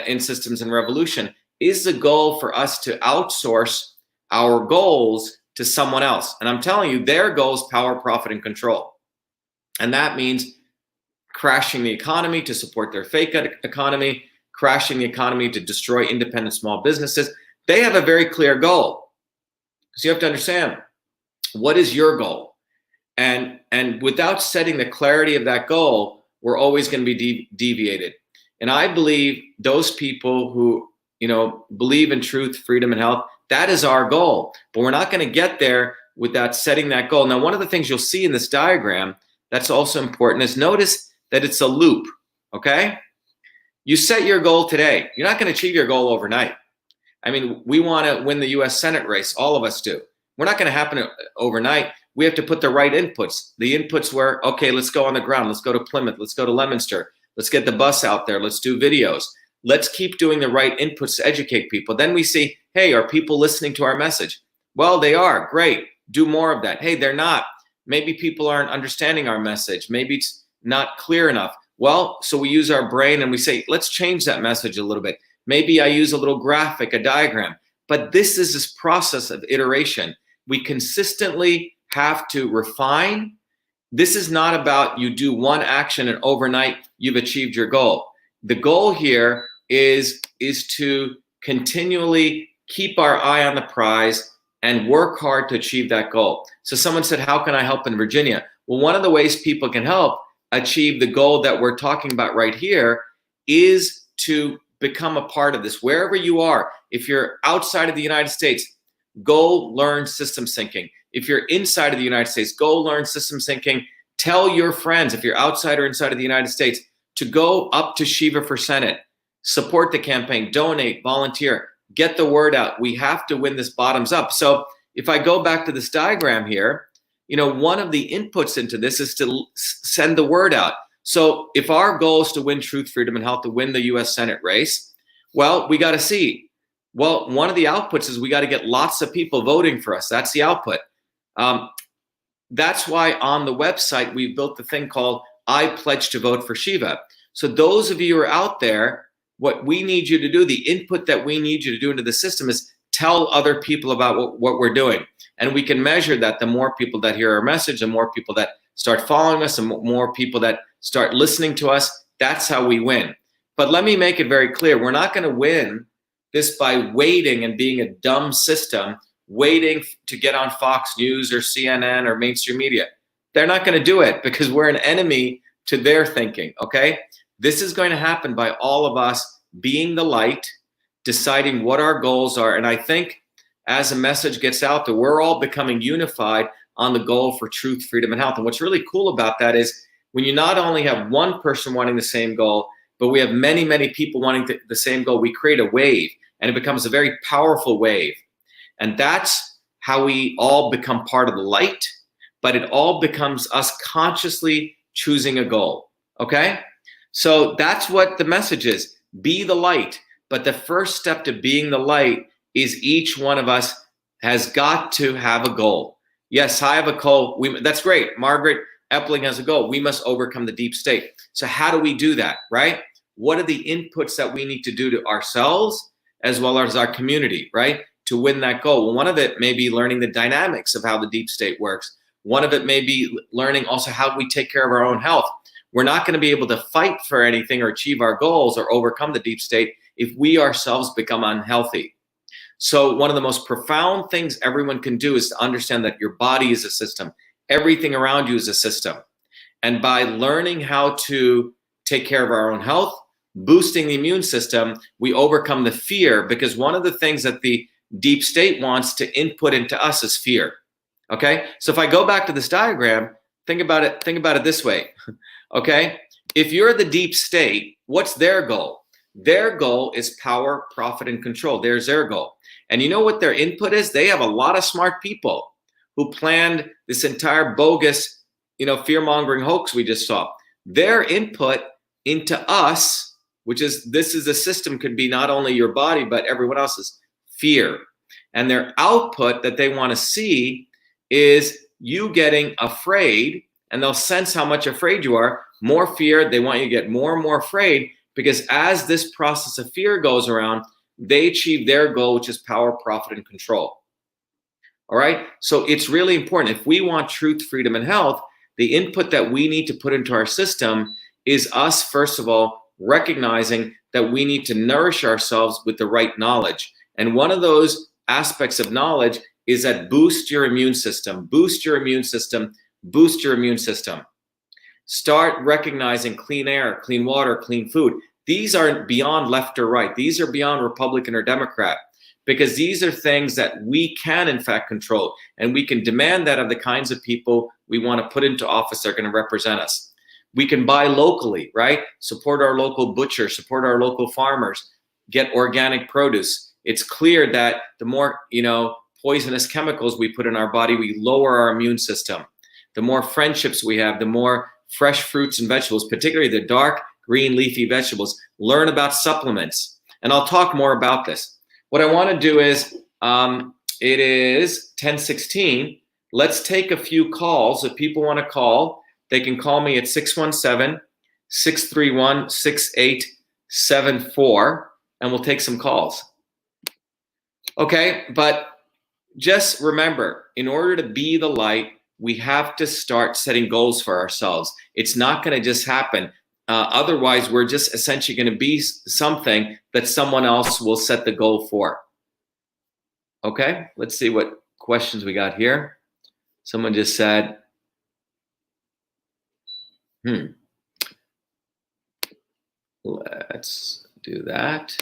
in Systems and Revolution, is the goal for us to outsource our goals to someone else? And I'm telling you, their goal is power, profit, and control. And that means crashing the economy to support their fake economy, crashing the economy to destroy independent small businesses. They have a very clear goal. So you have to understand, what is your goal? And without setting the clarity of that goal, we're always going to be deviated. And I believe those people who, believe in truth, freedom, and health, that is our goal. But we're not going to get there without setting that goal. Now, one of the things you'll see in this diagram that's also important is notice that it's a loop, okay? You set your goal today. You're not going to achieve your goal overnight. I mean, we want to win the US Senate race. All of us do. We're not going to happen overnight. We have to put the right inputs. The inputs were, okay, let's go on the ground. Let's go to Plymouth. Let's go to Leominster. Let's get the bus out there. Let's do videos. Let's keep doing the right inputs to educate people. Then we see, hey, are people listening to our message? Well, they are. Great. Do more of that. Hey, they're not. Maybe people aren't understanding our message. Maybe it's not clear enough. Well, so we use our brain and we say, let's change that message a little bit. Maybe I use a little graphic, a diagram. But this is this process of iteration. We consistently have to refine. This is not about you do one action and overnight you've achieved your goal. The goal here is to continually keep our eye on the prize and work hard to achieve that goal. So someone said, how can I help in Virginia? Well, one of the ways people can help achieve the goal that we're talking about right here is to become a part of this. Wherever you are, if you're outside of the United States, go learn systems thinking. If you're inside of the United States, go learn systems thinking. Tell your friends, if you're outside or inside of the United States, to go up to Shiva for Senate. Support the campaign, donate, volunteer, get the word out. We have to win this bottoms up. So if I go back to this diagram here, one of the inputs into this is to send the word out. So if our goal is to win truth, freedom, and health, to win the US Senate race, well, we got to see. Well, one of the outputs is we got to get lots of people voting for us. That's the output. That's why on the website, we built the thing called I Pledge to Vote for Shiva. So those of you who are out there, what we need you to do, the input that we need you to do into the system is tell other people about what we're doing. And we can measure that. The more people that hear our message, the more people that start following us, the more people that start listening to us, that's how we win. But let me make it very clear. We're not going to win this by waiting and being a dumb system, waiting to get on Fox News or CNN or mainstream media. They're not going to do it because we're an enemy to their thinking, okay? This is going to happen by all of us being the light, deciding what our goals are. And I think as the message gets out there, we're all becoming unified on the goal for truth, freedom, and health. And what's really cool about that is when you not only have one person wanting the same goal, but we have many, many people wanting the same goal, we create a wave, and it becomes a very powerful wave. And that's how we all become part of the light, but it all becomes us consciously choosing a goal, okay? So that's what the message is. Be the light. But the first step to being the light is each one of us has got to have a goal. Yes, I have a goal. That's great. Margaret Epling has a goal. We must overcome the deep state. So how do we do that, right? what are the inputs that we need to do to ourselves as well as our community, right, to win that goal? Well, one of it may be learning the dynamics of how the deep state works. One of it may be learning also how we take care of our own health. We're not going to be able to fight for anything or achieve our goals or overcome the deep state if we ourselves become unhealthy. So one of the most profound things everyone can do is to understand that your body is a system. Everything around you is a system. And by learning how to take care of our own health, boosting the immune system, we overcome the fear, because one of the things that the deep state wants to input into us is fear. Okay? So if I go back to this diagram, think about it this way. Okay? If you're the deep state, what's their goal? Their goal is power, profit, and control. There's their goal. And you know what their input is? They have a lot of smart people who planned this entire bogus, fear-mongering hoax we just saw. Their input into us, this is a system, could be not only your body, but everyone else's, fear. And their output that they want to see is you getting afraid, and they'll sense how much afraid you are. More fear, they want you to get more and more afraid, because as this process of fear goes around, they achieve their goal, which is power, profit, and control. All right? So it's really important. If we want truth, freedom, and health, the input that we need to put into our system is us, first of all, recognizing that we need to nourish ourselves with the right knowledge. And one of those aspects of knowledge is that boost your immune system, boost your immune system, boost your immune system. Start recognizing clean air, clean water, clean food. These aren't beyond left or right. These are beyond Republican or Democrat, because these are things that we can, in fact, control. And we can demand that of the kinds of people we want to put into office that are going to represent us. We can buy locally, right? Support our local butcher, support our local farmers, get organic produce. It's clear that the more, poisonous chemicals we put in our body, we lower our immune system. The more friendships we have, the more fresh fruits and vegetables, particularly the dark green leafy vegetables. Learn about supplements. And I'll talk more about this. What I want to do is, it is 10:16. Let's take a few calls. If people want to call, they can call me at 617-631-6874, and we'll take some calls. Okay, but just remember, in order to be the light, we have to start setting goals for ourselves. It's not going to just happen. Otherwise, we're just essentially going to be something that someone else will set the goal for. Okay, let's see what questions we got here. Someone just said, let's do that.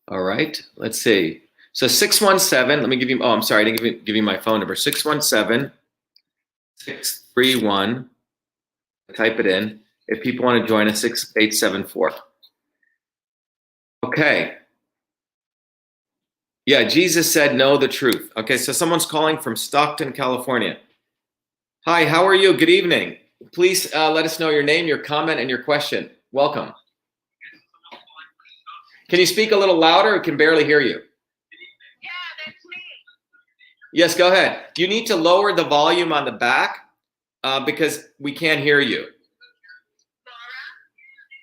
All right, let's see. So 617, let me give you, I'm sorry, I didn't give you my phone number. 617-631, type it in. If people want to join us, 6874. Okay. Yeah, Jesus said, know the truth. Okay, so someone's calling from Stockton, California. Hi, how are you? Good evening. Please let us know your name, your comment, and your question. Welcome. Can you speak a little louder? I can barely hear you. Yeah, that's me. Yes, go ahead. You need to lower the volume on the back because we can't hear you. Laura?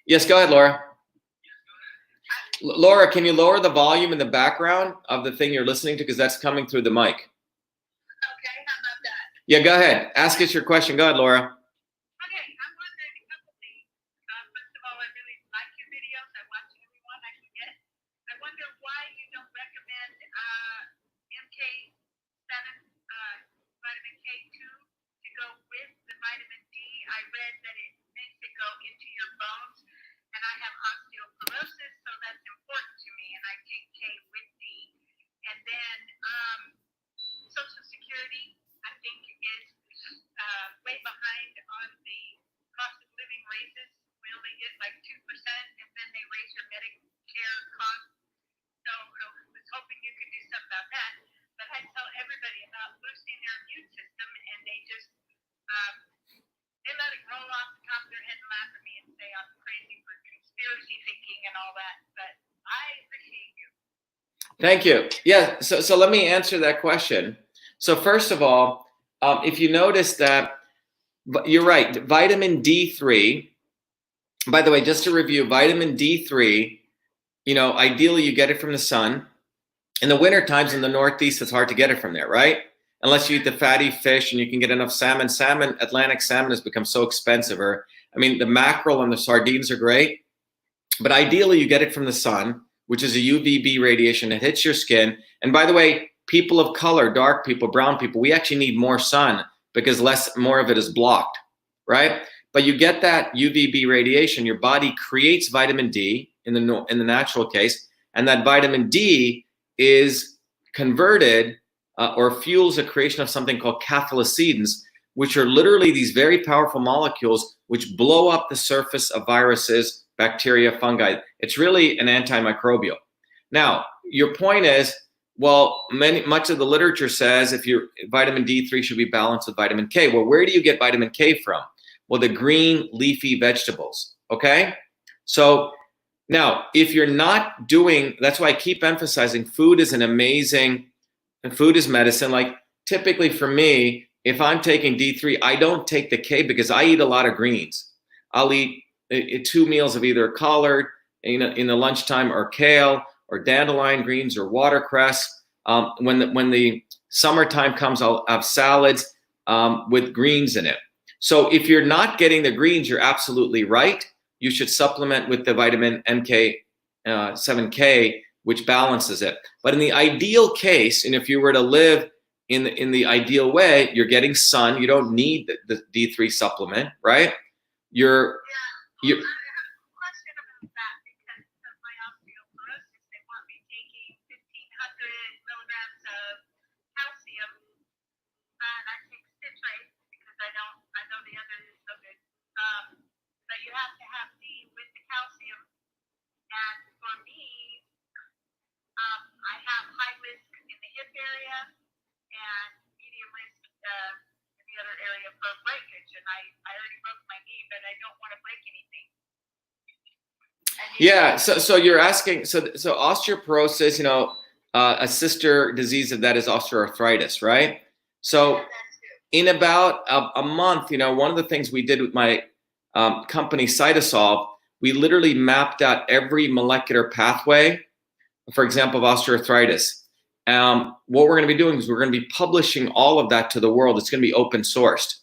Yes, go ahead, Laura. Laura, can you lower the volume in the background of the thing you're listening to, because that's coming through the mic? Okay, how about that? Yeah, go ahead. Ask us your question. Go ahead, Laura. Okay, I'm wondering a couple things. First of all, I really like your videos. I watch every one I can get. I wonder why you don't recommend MK7, vitamin K2 to go with the vitamin D. I read that it makes it go into your bones, and I have osteoporosis, so that's important to me, and I take K with D. And then Social Security, I think, is way behind on the cost of living raises. We only get like 2%, and then they raise your Medicare costs. So I was hoping you could do something about that. But I tell everybody about boosting their immune system, and they just they let it roll off the top of their head and laugh at me and say I'm crazy for conspiracy thinking and all that. But I appreciate you. Thank you. Yeah, so let me answer that question. So first of all, if you notice that You're right. Vitamin D3. By the way, just to review, vitamin D3, ideally you get it from the sun. In the winter times in the Northeast, it's hard to get it from there, right? Unless you eat the fatty fish and you can get enough salmon. Atlantic salmon has become so expensive. The mackerel and the sardines are great, but ideally you get it from the sun, which is a UVB radiation that hits your skin. And by the way, people of color, dark people, brown people, we actually need more sun because more of it is blocked, right? But you get that UVB radiation, your body creates vitamin D in the natural case, and that vitamin D is converted or fuels the creation of something called cathelicidins, which are literally these very powerful molecules which blow up the surface of viruses, bacteria, fungi. It's really an antimicrobial. Now, your point is, well, much of the literature says vitamin D3 should be balanced with vitamin K. Well, where do you get vitamin K from? Well, the green leafy vegetables, okay? So now, if you're not doing, that's why I keep emphasizing food is and food is medicine. Like typically for me, if I'm taking D3, I don't take the K because I eat a lot of greens. I'll eat 2 meals of either collard in the lunchtime or kale or dandelion greens or watercress. When the summertime comes, I'll have salads with greens in it. So if you're not getting the greens, you're absolutely right. You should supplement with the vitamin MK7K, which balances it. But in the ideal case, and if you were to live in the ideal way, you're getting sun. You don't need the D3 supplement, right? I have a question about that because of my osteoporosis. They want me taking 1,500 milligrams of calcium, and I take citrate because I know the other is so good. But you have to have D with the calcium. And for me, I have high risk in the hip area and medium risk in the other area for breakage. And I already broke my knee, but I don't want to break anything. Yeah. So you're asking. So osteoporosis, a sister disease of that is osteoarthritis, right? So in about a month, one of the things we did with my company Cytosolve, we literally mapped out every molecular pathway, for example, of osteoarthritis. What we're going to be doing is we're going to be publishing all of that to the world. It's going to be open sourced.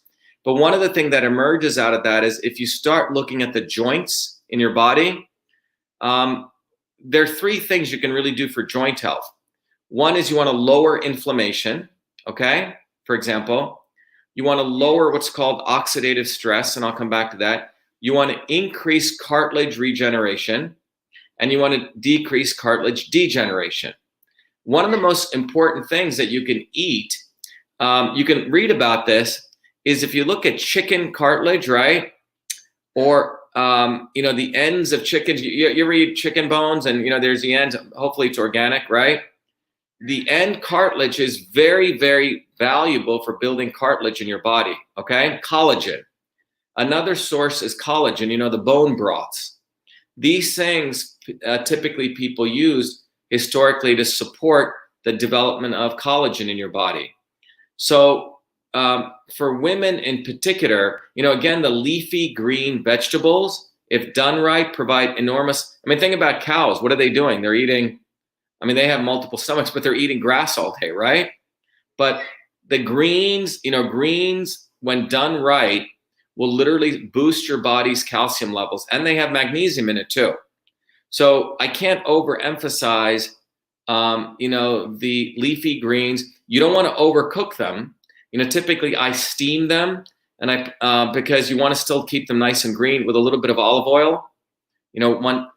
But one of the things that emerges out of that is if you start looking at the joints in your body, there are 3 things you can really do for joint health. One is you want to lower inflammation, okay? For example, you want to lower what's called oxidative stress, and I'll come back to that. You want to increase cartilage regeneration, and you want to decrease cartilage degeneration. One of the most important things that you can eat, you can read about this, is if you look at chicken cartilage, right? Or, the ends of chickens, you ever eat chicken bones and, there's the ends, hopefully it's organic, right? The end cartilage is very, very valuable for building cartilage in your body, okay? Collagen. Another source is collagen, the bone broths. These things typically people use historically to support the development of collagen in your body. So for women in particular, again, the leafy green vegetables, if done right, provide enormous, think about cows. What are they doing? They're eating, they have multiple stomachs, but they're eating grass all day, right? But the greens, greens, when done right, will literally boost your body's calcium levels, and they have magnesium in it too. So I can't overemphasize, the leafy greens. You don't want to overcook them. Typically I steam them, and because you want to still keep them nice and green with a little bit of olive oil, 1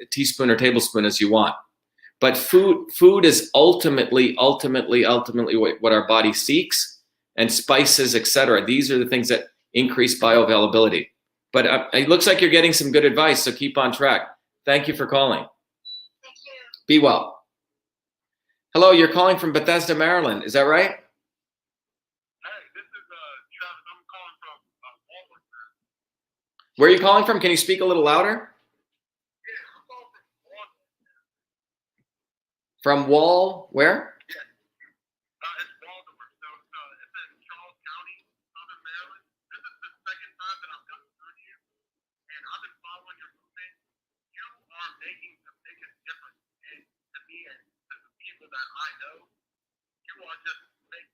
teaspoon or tablespoon as you want. But food is ultimately what our body seeks, and spices, etc. These are the things that increase bioavailability. But it looks like you're getting some good advice, so keep on track. Thank you for calling. Thank you. Be well. Hello, you're calling from Bethesda, Maryland. Is that right? Hey, this is Travis. I'm calling from Walmart. Where are you calling from? Can you speak a little louder? Yeah, I'm calling from Walmart. From where? Yeah. It's Baltimore. So it's in Charles County, Southern Maryland. This is making the biggest difference. And to me and to the people that I know, you are just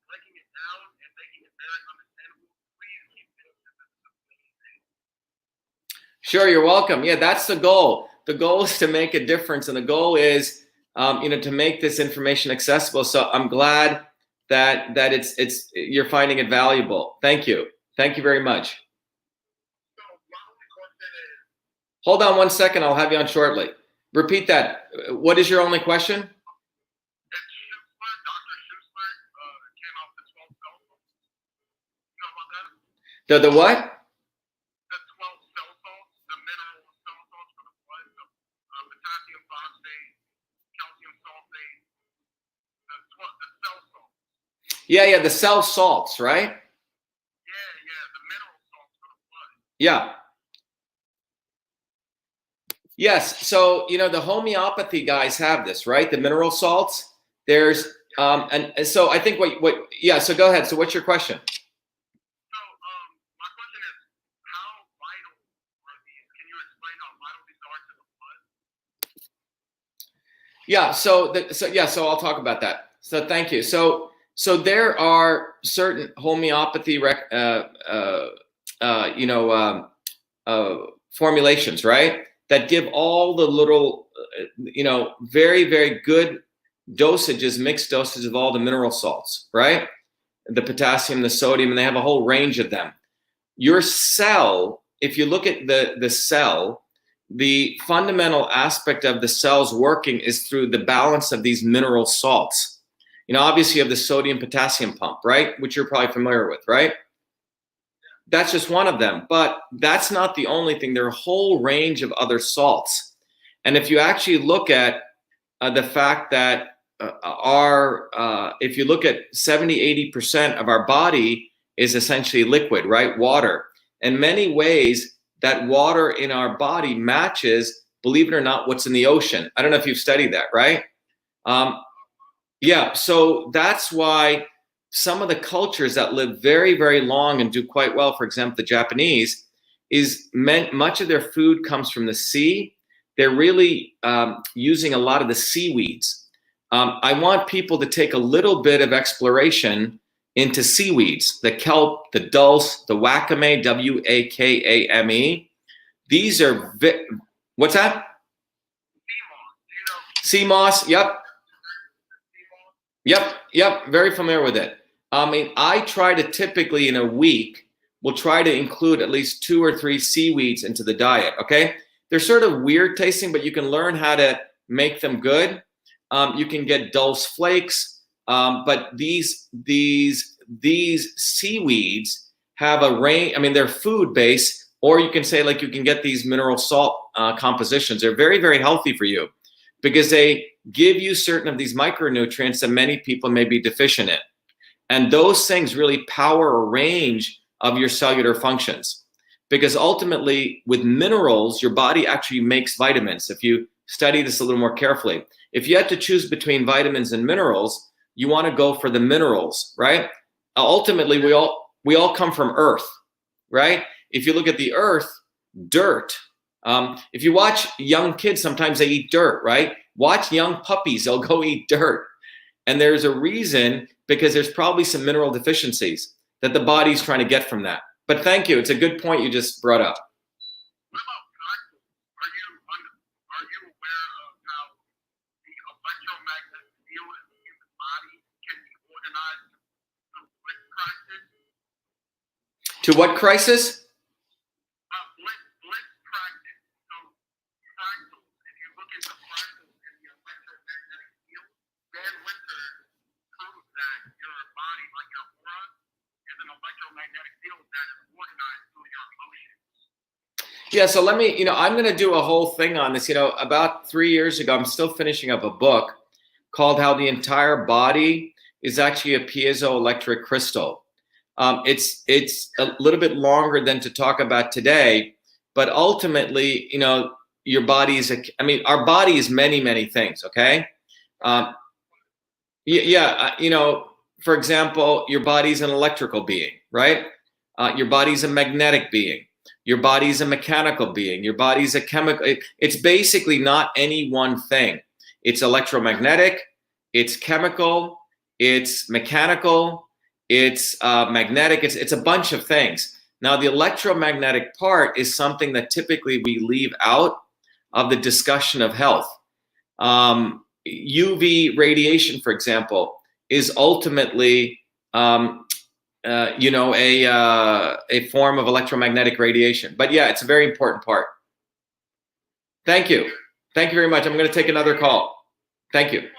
breaking it down and making it very understandable. Please keep doing this. This is amazing. Sure, you're welcome. Yeah, that's the goal. The goal is to make a difference, and the goal is, to make this information accessible. So I'm glad that it's you're finding it valuable. Thank you. Thank you very much. So my only question is, Hold on one second. I'll have you on shortly. Repeat that. What is your only question? Dr. Schussler came out with the 12 cell salts. You know about that? The what? The 12 cell salts, the mineral cell salts for the blood, the potassium phosphate, calcium sulfate, the cell salts. Yeah, the cell salts, right? Yeah, the mineral salts for the blood. Yeah. Yes. So, the homeopathy guys have this, right? The mineral salts. There's, and so I think yeah, so go ahead. So what's your question? So, my question is, how vital are these? Can you explain how vital these are to the blood? Yeah. So I'll talk about that. So thank you. So there are certain homeopathy, formulations, right? That give all the little, very, very good dosages, mixed dosages of all the mineral salts, right? The potassium, the sodium, and they have a whole range of them. Your cell, if you look at the cell, the fundamental aspect of the cell's working is through the balance of these mineral salts. Obviously you have the sodium potassium pump, right? Which you're probably familiar with, right? That's just one of them, but that's not the only thing. There are a whole range of other salts. And if you actually look at the fact that if you look at 70–80% of our body is essentially liquid, right? Water. In many ways, that water in our body matches, believe it or not, what's in the ocean. I don't know if you've studied that, right? Yeah, so that's why some of the cultures that live very, very long and do quite well, for example, the Japanese, much of their food comes from the sea. They're really using a lot of the seaweeds. I want people to take a little bit of exploration into seaweeds, the kelp, the dulse, the wakame, W-A-K-A-M-E. These are, what's that? Sea moss, yep. Yep, very familiar with it. I try to typically in a week, we'll try to include at least 2 or 3 seaweeds into the diet, okay? They're sort of weird tasting, but you can learn how to make them good. You can get dulse flakes, but these seaweeds have a range. They're food-based, or you can say like you can get these mineral salt compositions. They're very, very healthy for you because they give you certain of these micronutrients that many people may be deficient in. And those things really power a range of your cellular functions. Because ultimately, with minerals, your body actually makes vitamins. If you study this a little more carefully, if you had to choose between vitamins and minerals, you want to go for the minerals, right? Ultimately, we all come from earth, right? If you look at the earth, dirt. If you watch young kids, sometimes they eat dirt, right? Watch young puppies, they'll go eat dirt. And there's a reason, because there's probably some mineral deficiencies that the body's trying to get from that. But thank you. It's a good point you just brought up. What about fractals? Are you aware of how the electromagnetic field in the human body can be organized to Blitz crisis? To what crisis? Blitz crisis. So fractals, if you look into fractals in the electromagnetic field, Dan Winter proves that your body, like your aura, is an electromagnetic field that is organized through your emotions. Yeah, so let me, I'm going to do a whole thing on this. About 3 years ago, I'm still finishing up a book called How the Entire Body is Actually a Piezoelectric Crystal. It's a little bit longer than to talk about today, but ultimately, your body is, our body is many, many things, okay? For example, your body's an electrical being, right? Your body's a magnetic being. Your body's a mechanical being. Your body's a chemical. It's basically not any one thing. It's electromagnetic, it's chemical, it's mechanical, it's magnetic. It's a bunch of things. Now, the electromagnetic part is something that typically we leave out of the discussion of health. UV radiation, for example, is ultimately a form of electromagnetic radiation. But yeah, it's a very important part. Thank you. Thank you very much. I'm going to take another call. Thank you.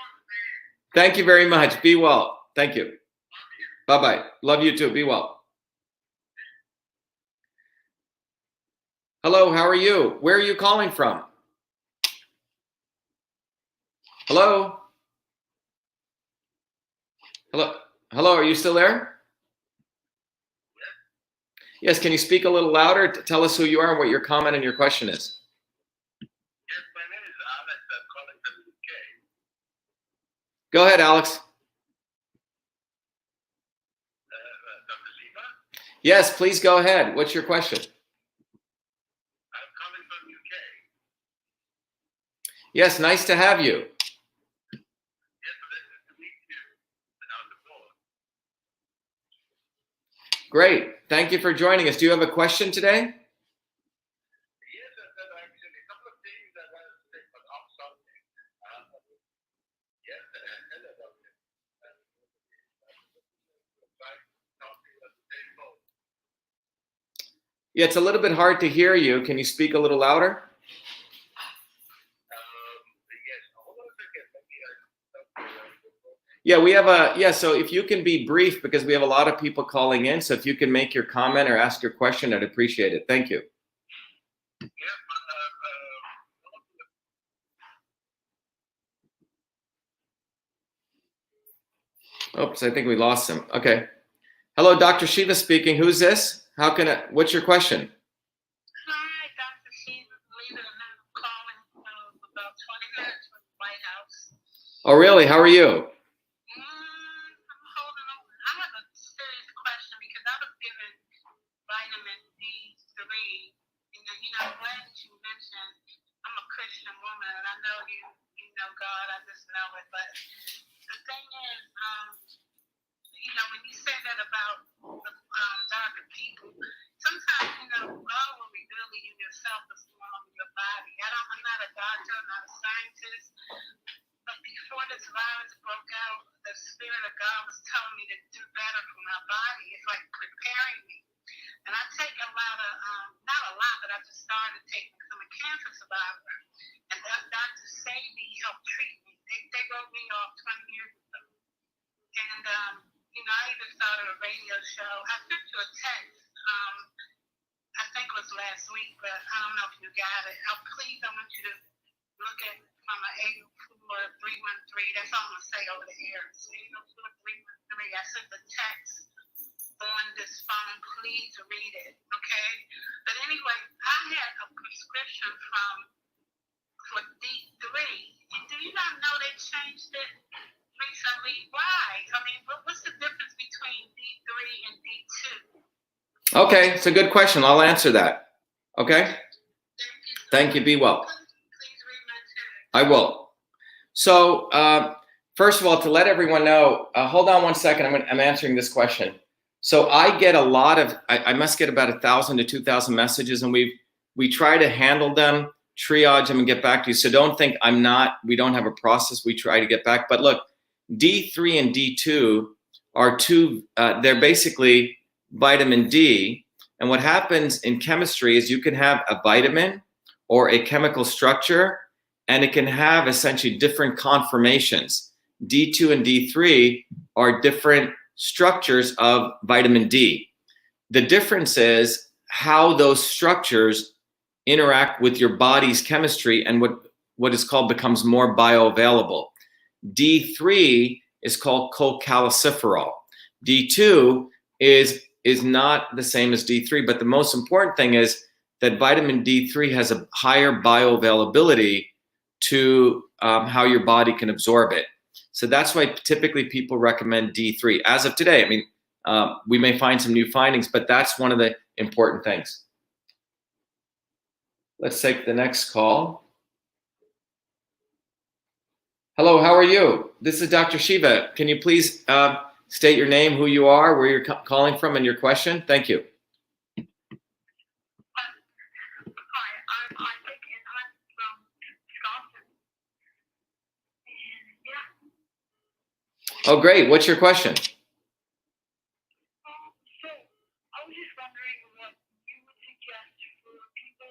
Thank you very much. Be well. Thank you. Bye-bye. Love you too. Be well. Hello, how are you? Where are you calling from? Hello? Hello? Hello, are you still there? Yes, can you speak a little louder? Tell us who you are and what your comment and your question is. Yes, my name is Alex. I'm calling from the UK. Go ahead, Alex. Dr. Shiva? Yes, please go ahead. What's your question? I'm calling from UK. Yes, nice to have you. Yes, pleasure to meet you. On the board. Great. Thank you for joining us. Do you have a question today? Yes, actually, a couple of things I want to say, but off subject. Yes, hello, doctor. Yeah, it's a little bit hard to hear you. Can you speak a little louder? Yes, hold on a second. Yeah, so if you can be brief, because we have a lot of people calling in, so if you can make your comment or ask your question, I'd appreciate it. Thank you. Oops, I think we lost him. Okay. Hello, Dr. Shiva speaking. Who's this? What's your question? Hi, Dr. Shiva. Believe it or not, I'm calling about 20 minutes from the White House. Oh, really? How are you? I'm holding on. I have a serious question because I was given vitamin D3. I'm glad that you mentioned I'm a Christian woman, and I know you know God. I just know it. But the thing is, when you say that about darker people, sometimes, God will reveal to you yourself the form of your body. I'm not a doctor, I'm not a scientist, but before this virus broke out, the Spirit of God was telling me to do better for my body. It's like preparing me. And I take a lot of, not a lot, but I just started taking some cancer survivor. And Dr. Seaweed helped treat me. They wrote me off 20 years ago. And, I even started a radio show. I sent you a text, I think it was last week, but I don't know if you got it. Please, I want you to look at from an 804-313. That's all I'm going to say over the air. It's 804-313. I sent the text on this phone. Please read it, okay? But anyway, I had a prescription for D3. And do you not know they changed it recently? Why? I mean, what's the difference between D3 and D2? Okay, it's a good question. I'll answer that. Okay? Thank you. Be well. Please read my text. I will. So, first of all, to let everyone know, hold on one second. I'm answering this question. So I get a lot of, I must get about 1,000 to 2,000 messages, and we try to handle them, triage them, and get back to you. So don't think we don't have a process. We try to get back. But look, D3 and D2 are they're basically vitamin D. And what happens in chemistry is you can have a vitamin or a chemical structure, and it can have essentially different conformations. D2 and D3 are different structures of vitamin D. The difference is how those structures interact with your body's chemistry, and what is called becomes more bioavailable. D3 is called cholecalciferol. D2 is not the same as D3, but the most important thing is that vitamin D3 has a higher bioavailability to how your body can absorb it. So that's why typically people recommend D3. As of today, I mean, we may find some new findings, but that's one of the important things. Let's take the next call. Hello, how are you? This is Dr. Shiva. Can you please state your name, who you are, where you're calling from, and your question? Thank you. Hi, I'm Isaac, and I'm from Wisconsin. And yeah. Oh, great. What's your question? So I was just wondering what you would suggest for people.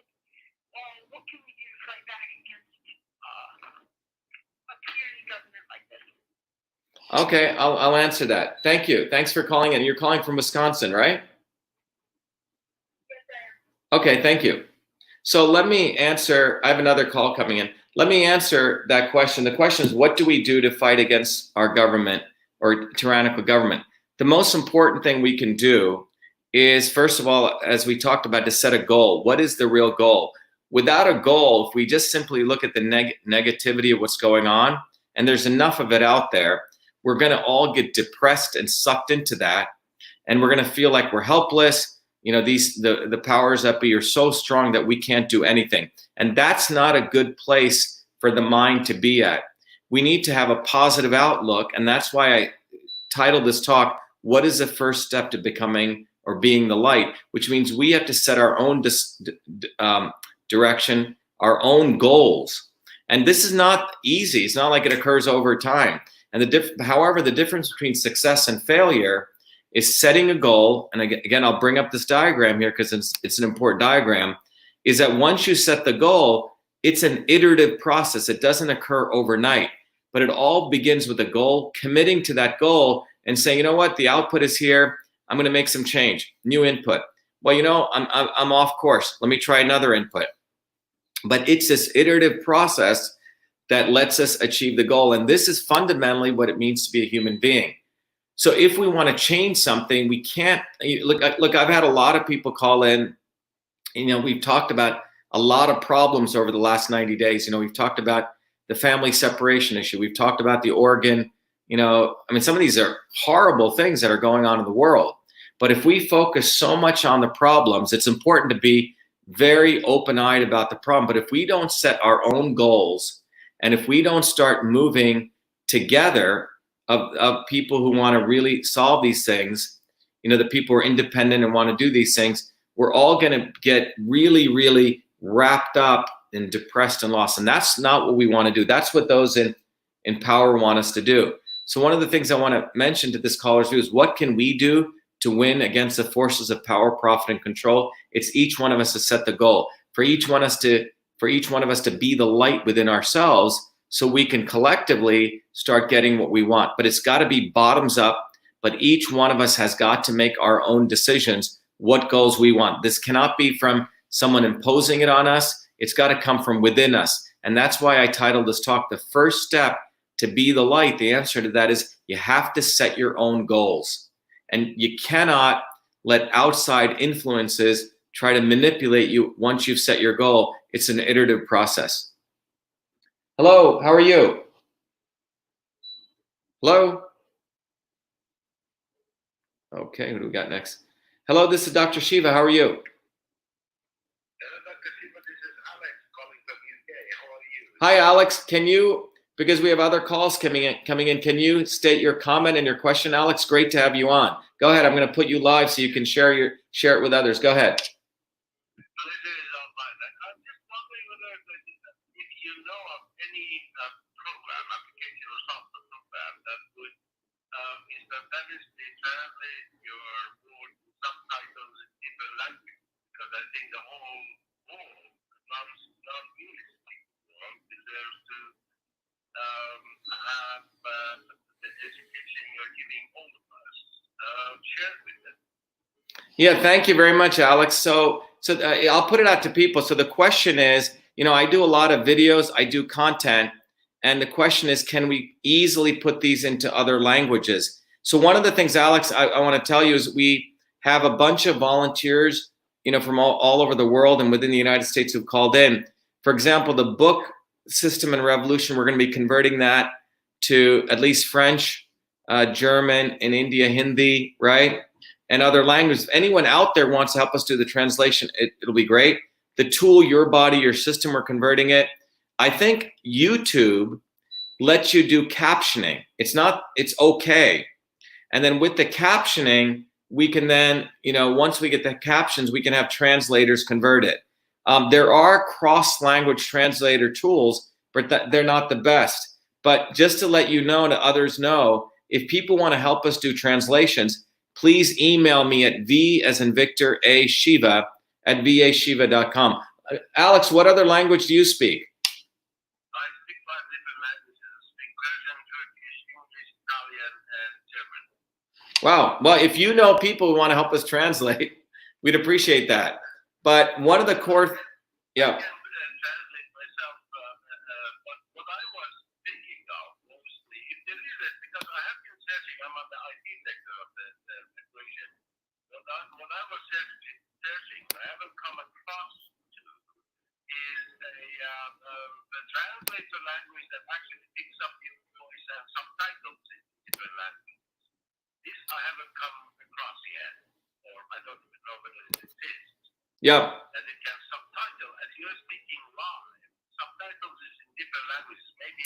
What can we do to fight back against a tyranny government like this? Okay, I'll answer that. Thank you. Thanks for calling in. You're calling from Wisconsin, right? Yes, I am. Okay, thank you. So let me answer. I have another call coming in. Let me answer that question. The question is, what do we do to fight against our government or tyrannical government? The most important thing we can do is, first of all, as we talked about, to set a goal. What is the real goal? Without a goal, if we just simply look at the negativity of what's going on, and there's enough of it out there, we're going to all get depressed and sucked into that, and we're going to feel like we're helpless. You know, the powers that be are so strong that we can't do anything, and that's not a good place for the mind to be at. We need to have a positive outlook, and that's why I titled this talk, "What is the first step to becoming or being the light?" Which means we have to set our own direction, our own goals, and this is not easy. It's not like it occurs over time. And however, the difference between success and failure is setting a goal. And again, I'll bring up this diagram here because it's an important diagram, is that once you set the goal, it's an iterative process. It doesn't occur overnight, but it all begins with a goal, committing to that goal and saying, you know what, the output is here. I'm going to make some change, new input. Well, you know, I'm off course. Let me try another input. But it's this iterative process that lets us achieve the goal. And this is fundamentally what it means to be a human being. So if we want to change something, we can't look. I've had a lot of people call in. You know, we've talked about a lot of problems over the last 90 days. You know, we've talked about the family separation issue. We've talked about the Oregon. You know, I mean, some of these are horrible things that are going on in the world. But if we focus so much on the problems, it's important to be very open-eyed about the problem. But if we don't set our own goals, and if we don't start moving together of people who want to really solve these things, you know, the people who are independent and want to do these things, we're all going to get really, really wrapped up and depressed and lost. And that's not what we want to do. That's what those in power want us to do. So one of the things I want to mention to this caller's view is, what can we do to win against the forces of power, profit, and control? It's each one of us to set the goal. For each one of us to be the light within ourselves, so we can collectively start getting what we want. But it's got to be bottoms up, but each one of us has got to make our own decisions, what goals we want. This cannot be from someone imposing it on us. It's got to come from within us. And that's why I titled this talk, The First Step to Be the Light. The answer to that is you have to set your own goals. And you cannot let outside influences try to manipulate you once you've set your goal. It's an iterative process. Hello, how are you? Hello? Okay, who do we got next? Hello, this is Dr. Shiva. How are you? Hello, Dr. Shiva. This is Alex calling from UK. How are you? Hi, Alex. Can you, because we have other calls coming in, can you state your comment and your question, Alex? Great to have you on. Go ahead. I'm going to put you live so you can share it with others. Go ahead. Pleasure is all mine. I'm just wondering whether if you know of any program, application, or software program that would instantaneously translate your word subtitles in different languages, because I think the whole world, non-English speaking world, deserves to have the education you're giving all of us shared with them. Yeah, thank you very much, Alex. So I'll put it out to people. So the question is, you know, I do a lot of videos, I do content, and the question is, can we easily put these into other languages? So one of the things, Alex, I want to tell you is we have a bunch of volunteers, you know, from all over the world and within the United States who've called in. For example, the book System and Revolution, we're going to be converting that to at least French, German, and India, Hindi, right? And other languages. If anyone out there wants to help us do the translation, it'll be great. the tool, your body, your system, we're converting it. I think YouTube lets you do captioning. It's okay. And then with the captioning, we can then, once we get the captions, we can have translators convert it. There are cross-language translator tools, but they're not the best. But just to let you know, to others know, if people want to help us do translations, please email me at V as in Victor, A, Shiva at vashiva.com. Alex, what other language do you speak? I speak 5 different languages. I speak Persian, Turkish, English, Italian, and German. Wow. Well, if you know people who want to help us translate, we'd appreciate that. But one of the core, yeah. I can translate myself, but what I was thinking of mostly, if there is it, because I have been searching, I'm on the IT sector of the equation. What I was searching, I haven't come across to is a translator language that actually picks up the voice and subtitles in different languages. This I haven't come across yet, or I don't even know whether it exists. Yeah. That it can subtitle as you're speaking live. Subtitles is in different languages, maybe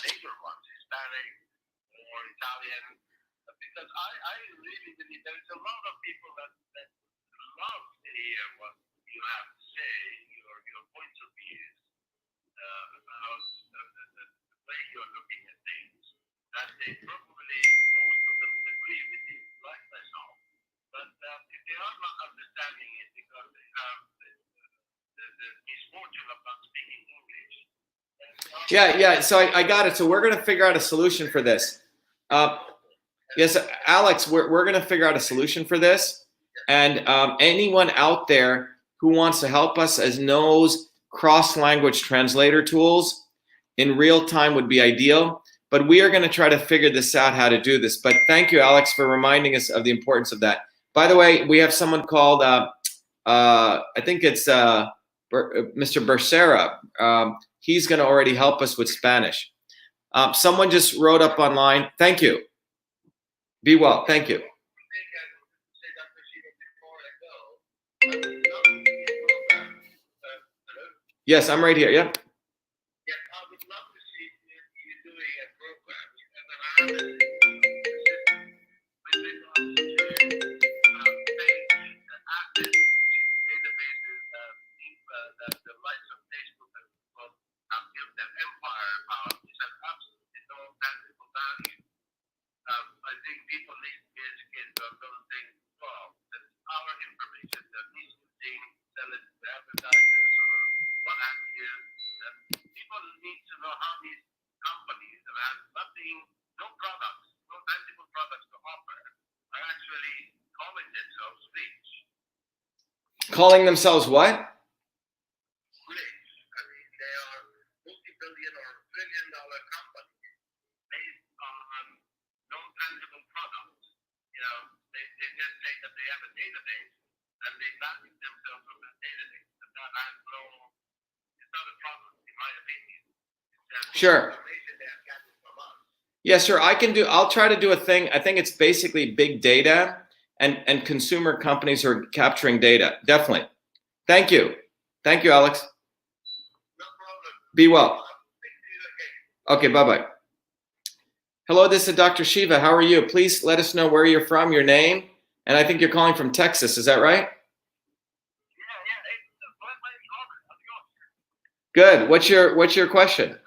later ones, Hispanic or Italian. Because I really believe there is a lot of people that love to hear what you have to say, your points of views about the way you're looking at things. That they probably, most of them will agree with you, like myself. But if they are not understanding it because they have the misfortune of not speaking English. Yeah. So I got it. So we're going to figure out a solution for this. Yes, Alex, we're going to figure out a solution for this. And anyone out there who wants to help us as knows cross-language translator tools in real time would be ideal. But we are going to try to figure this out, how to do this. But thank you, Alex, for reminding us of the importance of that. By the way, we have someone called, I think it's Mr. Becerra. He's going to already help us with Spanish. Someone just wrote up online. Thank you. Be well. Thank you. Yes, I'm right here. Yeah. Yeah, I would love to see you doing a program. With databases that the likes of Facebook and Google have built an empire about, which has absolutely no tangible value. I think people need to be educated on those things as well. That our information that needs to be sell it to advertisers or what have you. People need to know how these companies that have nothing, no products, no tangible products to offer, are actually calling themselves rich. Calling themselves what? Rich. I mean, they are multi-billion or trillion-dollar companies based on non-tangible products. They just say that they have a database and they value themselves from that database. But that has it's not a problem, in my opinion. Sure. Yes, sir. I'll try to do a thing. I think it's basically big data and consumer companies are capturing data. Definitely. Thank you. Thank you, Alex. No problem. Be well. Okay, bye-bye. Hello, this is Dr. Shiva. How are you? Please let us know where you're from, your name, and I think you're calling from Texas. Is that right? Good. What's your question?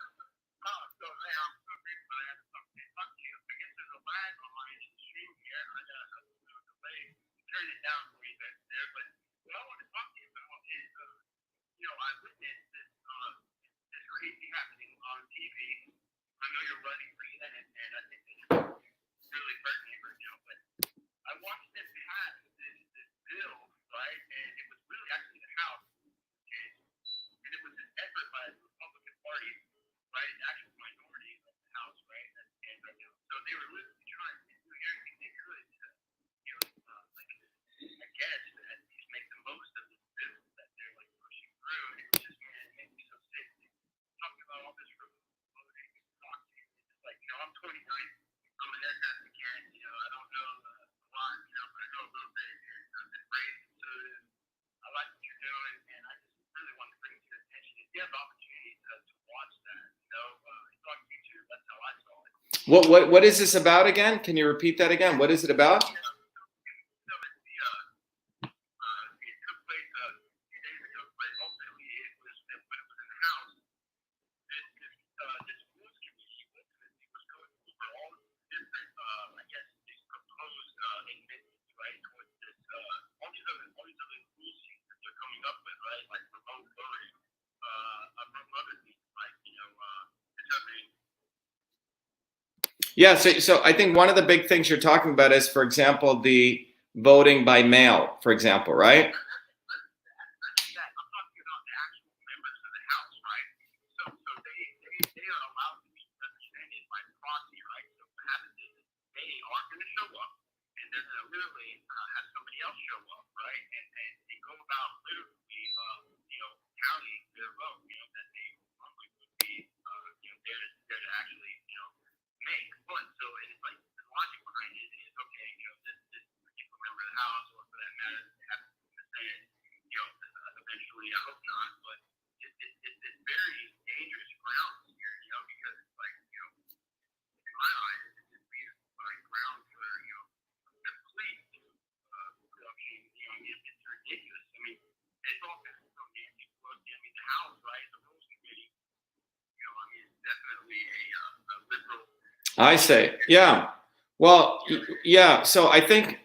What is this about again? Can you repeat that again? What is it about? So it took place a few days ago, but ultimately it was when it was in the house. This rules committee ultimately was going over all the different, I guess, these proposed amendments, right, towards this, all these other rules that they're coming up with, right, like remote voting, among other things, like, determining. Yeah, so I think one of the big things you're talking about is, for example, the voting by mail, for example, right? I'm talking about the actual members of the House, right? So they are allowed to be represented by proxy, right? So what happens is they are going to show up, and they're going to literally have somebody else show up, right? And go about literally, tallying their vote, that they normally would be, there to actually, make. But so it's like the logic behind it is okay, this particular member of the House, or for that matter, they have to say it, eventually, I hope not, but it's very dangerous ground here, because it's like, in my eyes, it just leaves like ground for, complete corruption. I mean, it's ridiculous. I mean, it's all kind of from Nancy Pelosi. I mean, the House, right, the Rules Committee, I mean, it's definitely a liberal. I say, yeah. Well, yeah. So I think. I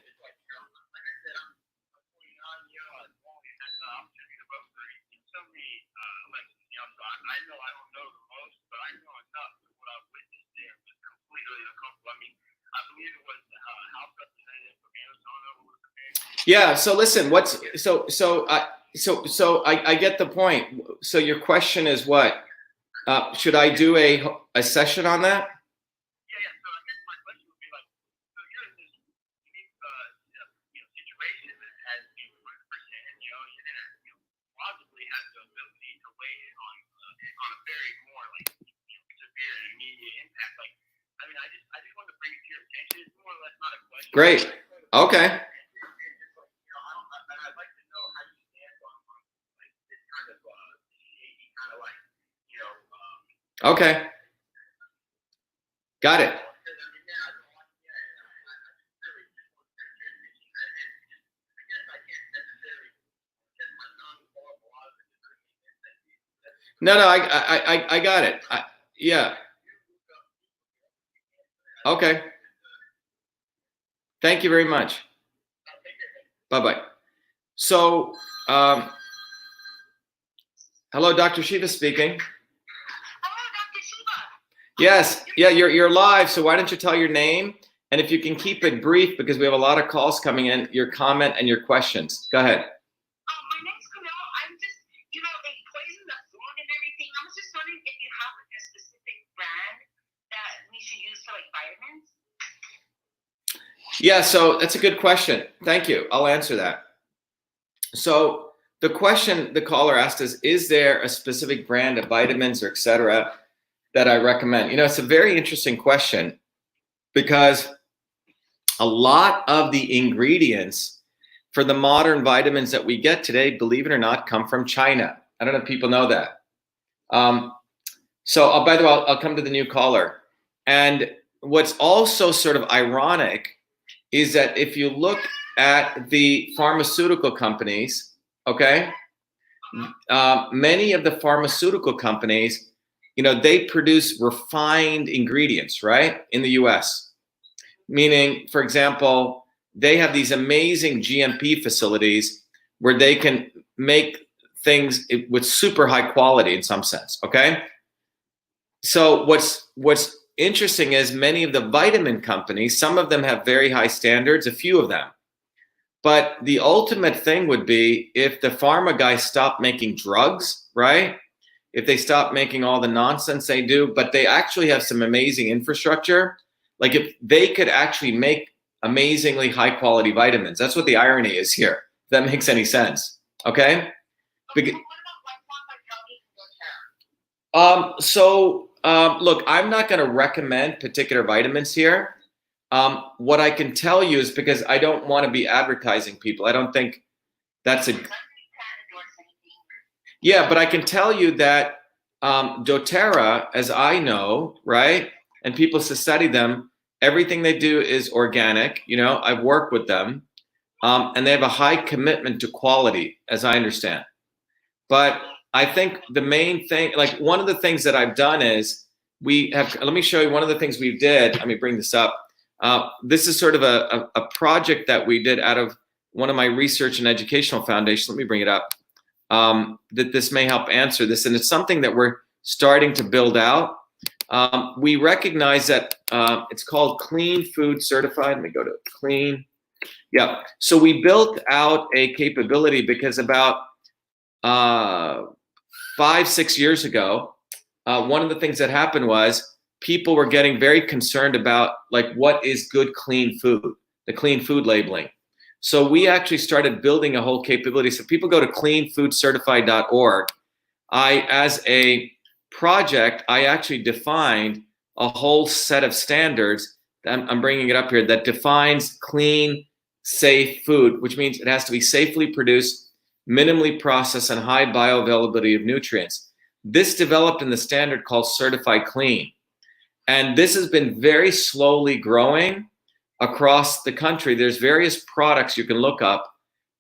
know I don't know the most, but I know enough that what I've witnessed there was completely uncomfortable. I mean, I believe it was House Representative from Arizona who was the mayor. Yeah. So listen, I get the point. So your question is what? Should I do a session on that? Yeah. So I guess my question would be like, so you're in this unique, situation that has 100%. You're gonna, possibly have the ability to weigh in on a very more like severe and immediate impact. Like, I mean, I just wanted to bring it to your attention. It's more or less not a question. Great. Okay. I'd like to know how you stand on like this kind of shady kind of like Okay. Got it. No, I got it. Yeah. Okay. Thank you very much. Bye-bye. So, hello, Dr. Shiva speaking. Hello, Dr. Shiva. Yes. Yeah, you're live. So why don't you tell your name? And if you can keep it brief, because we have a lot of calls coming in, your comment and your questions. Go ahead. My name's Camille. I'm just, they poison the food and everything. I was just wondering if you have like a specific brand that we should use for like vitamins. Yeah, so that's a good question. Thank you. I'll answer that. So the question the caller asked is there a specific brand of vitamins or et cetera that I recommend? It's a very interesting question because a lot of the ingredients for the modern vitamins that we get today, believe it or not, come from China. I don't know if people know that. So by the way, I'll come to the new caller. And what's also sort of ironic is that if you look at the pharmaceutical companies, okay, many of the pharmaceutical companies, they produce refined ingredients, right, in the US. Meaning, for example, they have these amazing GMP facilities where they can make things with super high quality in some sense, okay? So what's interesting is many of the vitamin companies, some of them have very high standards, a few of them. But the ultimate thing would be if the pharma guys stop making drugs, right? If they stop making all the nonsense they do, but they actually have some amazing infrastructure. Like if they could actually make amazingly high quality vitamins. That's what the irony is here. If that makes any sense. Okay? Look, I'm not going to recommend particular vitamins here. What I can tell you is because I don't want to be advertising people. I don't think that's a. Yeah, but I can tell you that doTERRA, as I know, right, and people to study them. Everything they do is organic. You know, I've worked with them, and they have a high commitment to quality, as I understand. But I think the main thing, like one of the things that I've done is we have, let me show you one of the things we did. Let me bring this up. This is sort of a project that we did out of one of my research and educational foundations. Let me bring it up. That this may help answer this. And it's something that we're starting to build out. We recognize that it's called Clean Food Certified. Let me go to Clean. Yeah. So we built out a capability because about 5-6 years ago, one of the things that happened was people were getting very concerned about like what is good clean food, the clean food labeling. So we actually started building a whole capability. So people go to cleanfoodcertified.org. As a project, I actually defined a whole set of standards. I'm bringing it up here that defines clean, safe food, which means it has to be safely produced, minimally processed, and high bioavailability of nutrients. This developed in the standard called Certified Clean. And this has been very slowly growing across the country. There's various products you can look up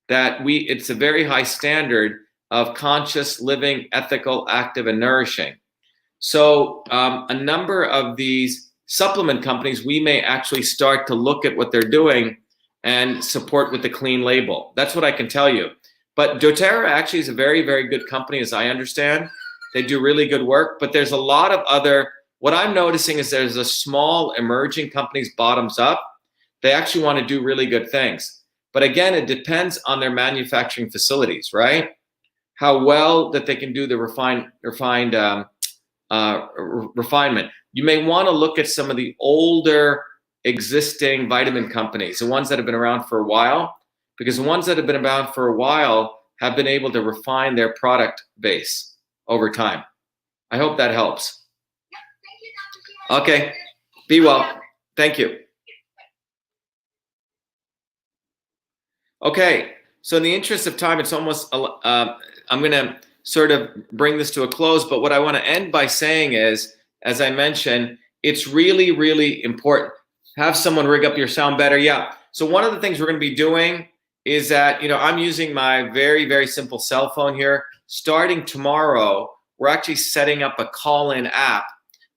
that it's a very high standard of conscious living, ethical, active, and nourishing. So a number of these supplement companies, we may actually start to look at what they're doing and support with the clean label. That's what I can tell you. But doTERRA actually is a very, very good company, as I understand. They do really good work, but there's a lot of other, what I'm noticing is there's a small emerging companies bottoms up. They actually want to do really good things. But again, it depends on their manufacturing facilities, right? How well that they can do the refinement. You may want to look at some of the older existing vitamin companies, the ones that have been around for a while, because the ones that have been around for a while have been able to refine their product base over time. I hope that helps. Okay, be well. Thank you. Okay, so in the interest of time, it's almost, I'm going to sort of bring this to a close, but what I want to end by saying is, as I mentioned, it's really, really important. Have someone rig up your sound better. Yeah, so one of the things we're going to be doing is that, you know, I'm using my very, very simple cell phone here. Starting tomorrow, we're actually setting up a call-in app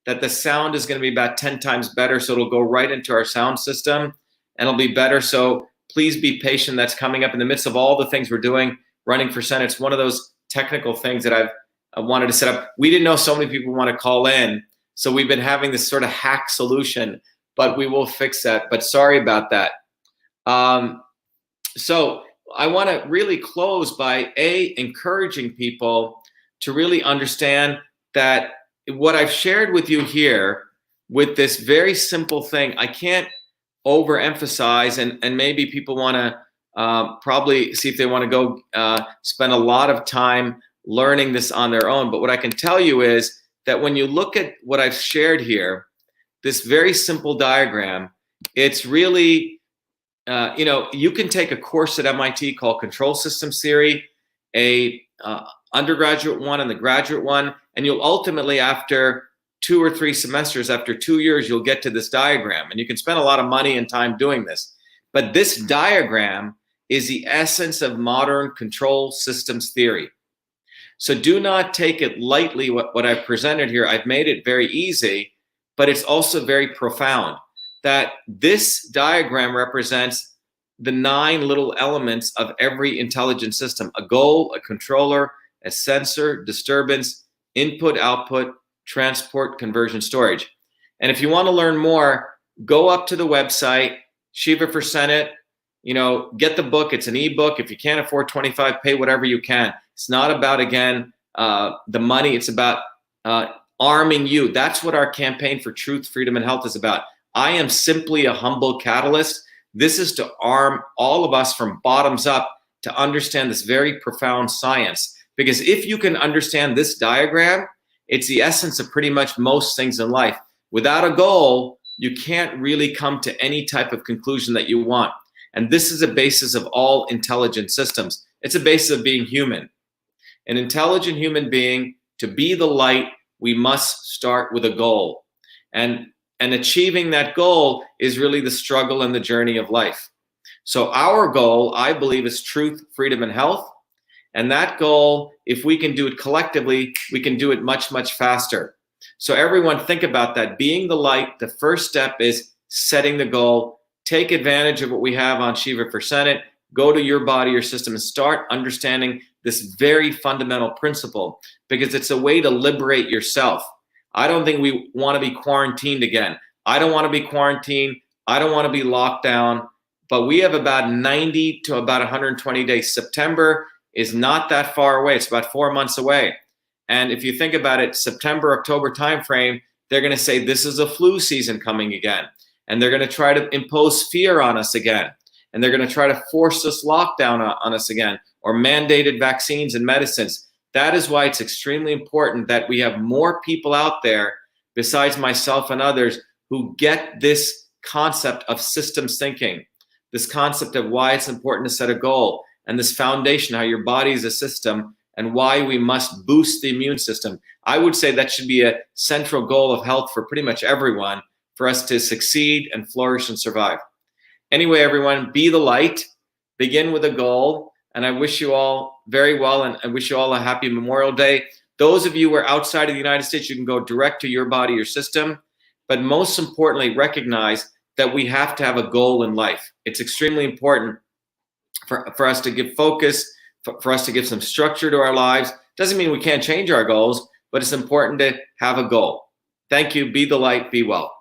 that the sound is going to be about 10 times better, so it'll go right into our sound system, and it'll be better. So please be patient. That's coming up in the midst of all the things we're doing, running for Senate. It's one of those technical things that I've wanted to set up. We didn't know so many people want to call in, so we've been having this sort of hack solution, but we will fix that. But sorry about that. So I want to really close by encouraging people to really understand that what I've shared with you here with this very simple thing, I can't overemphasize, and maybe people want to probably see if they want to go spend a lot of time learning this on their own. But what I can tell you is that when you look at what I've shared here, this very simple diagram, it's really, you know, you can take a course at MIT called Control Systems Theory, a undergraduate one and the graduate one, and you'll ultimately, after 2 or 3 semesters, after 2 years, you'll get to this diagram, and you can spend a lot of money and time doing this. But this diagram is the essence of modern control systems theory. So do not take it lightly what I've presented here. I've made it very easy, but it's also very profound. That this diagram represents the 9 little elements of every intelligent system: a goal, a controller, a sensor, disturbance, input, output, transport, conversion, storage. And if you want to learn more, go up to the website, Shiva for Senate, you know, get the book. It's an ebook. If you can't afford $25, pay whatever you can. It's not about, again, the money. It's about arming you. That's what our campaign for truth, freedom, and health is about. I am simply a humble catalyst. This is to arm all of us from bottoms up to understand this very profound science. Because if you can understand this diagram, it's the essence of pretty much most things in life. Without a goal, you can't really come to any type of conclusion that you want. And this is a basis of all intelligent systems. It's a basis of being human. An intelligent human being, to be the light, we must start with a goal. And And achieving that goal is really the struggle and the journey of life. So our goal, I believe, is truth, freedom, and health. And that goal, if we can do it collectively, we can do it much, much faster. So everyone think about that. Being the light, the first step is setting the goal. Take advantage of what we have on Shiva for Senate. Go to your body, your system, and start understanding this very fundamental principle, because it's a way to liberate yourself. I don't think we want to be quarantined again. I don't want to be quarantined. I don't want to be locked down. But we have about 90 to about 120 days. September is not that far away. It's about 4 months away. And if you think about it, September, October timeframe, they're going to say this is a flu season coming again. And they're going to try to impose fear on us again. And they're going to try to force this lockdown on us again, or mandated vaccines and medicines. That is why it's extremely important that we have more people out there, besides myself and others, who get this concept of systems thinking, this concept of why it's important to set a goal, and this foundation, how your body is a system, and why we must boost the immune system. I would say that should be a central goal of health for pretty much everyone, for us to succeed and flourish and survive. Anyway, everyone, be the light, begin with a goal, and I wish you all very well, and I wish you all a happy Memorial Day. Those of you who are outside of the United States, you can go direct to your body, your system, but most importantly, recognize that we have to have a goal in life. It's extremely important for us to give focus, for us to give some structure to our lives. Doesn't mean we can't change our goals, but it's important to have a goal. Thank you. Be the light. Be well.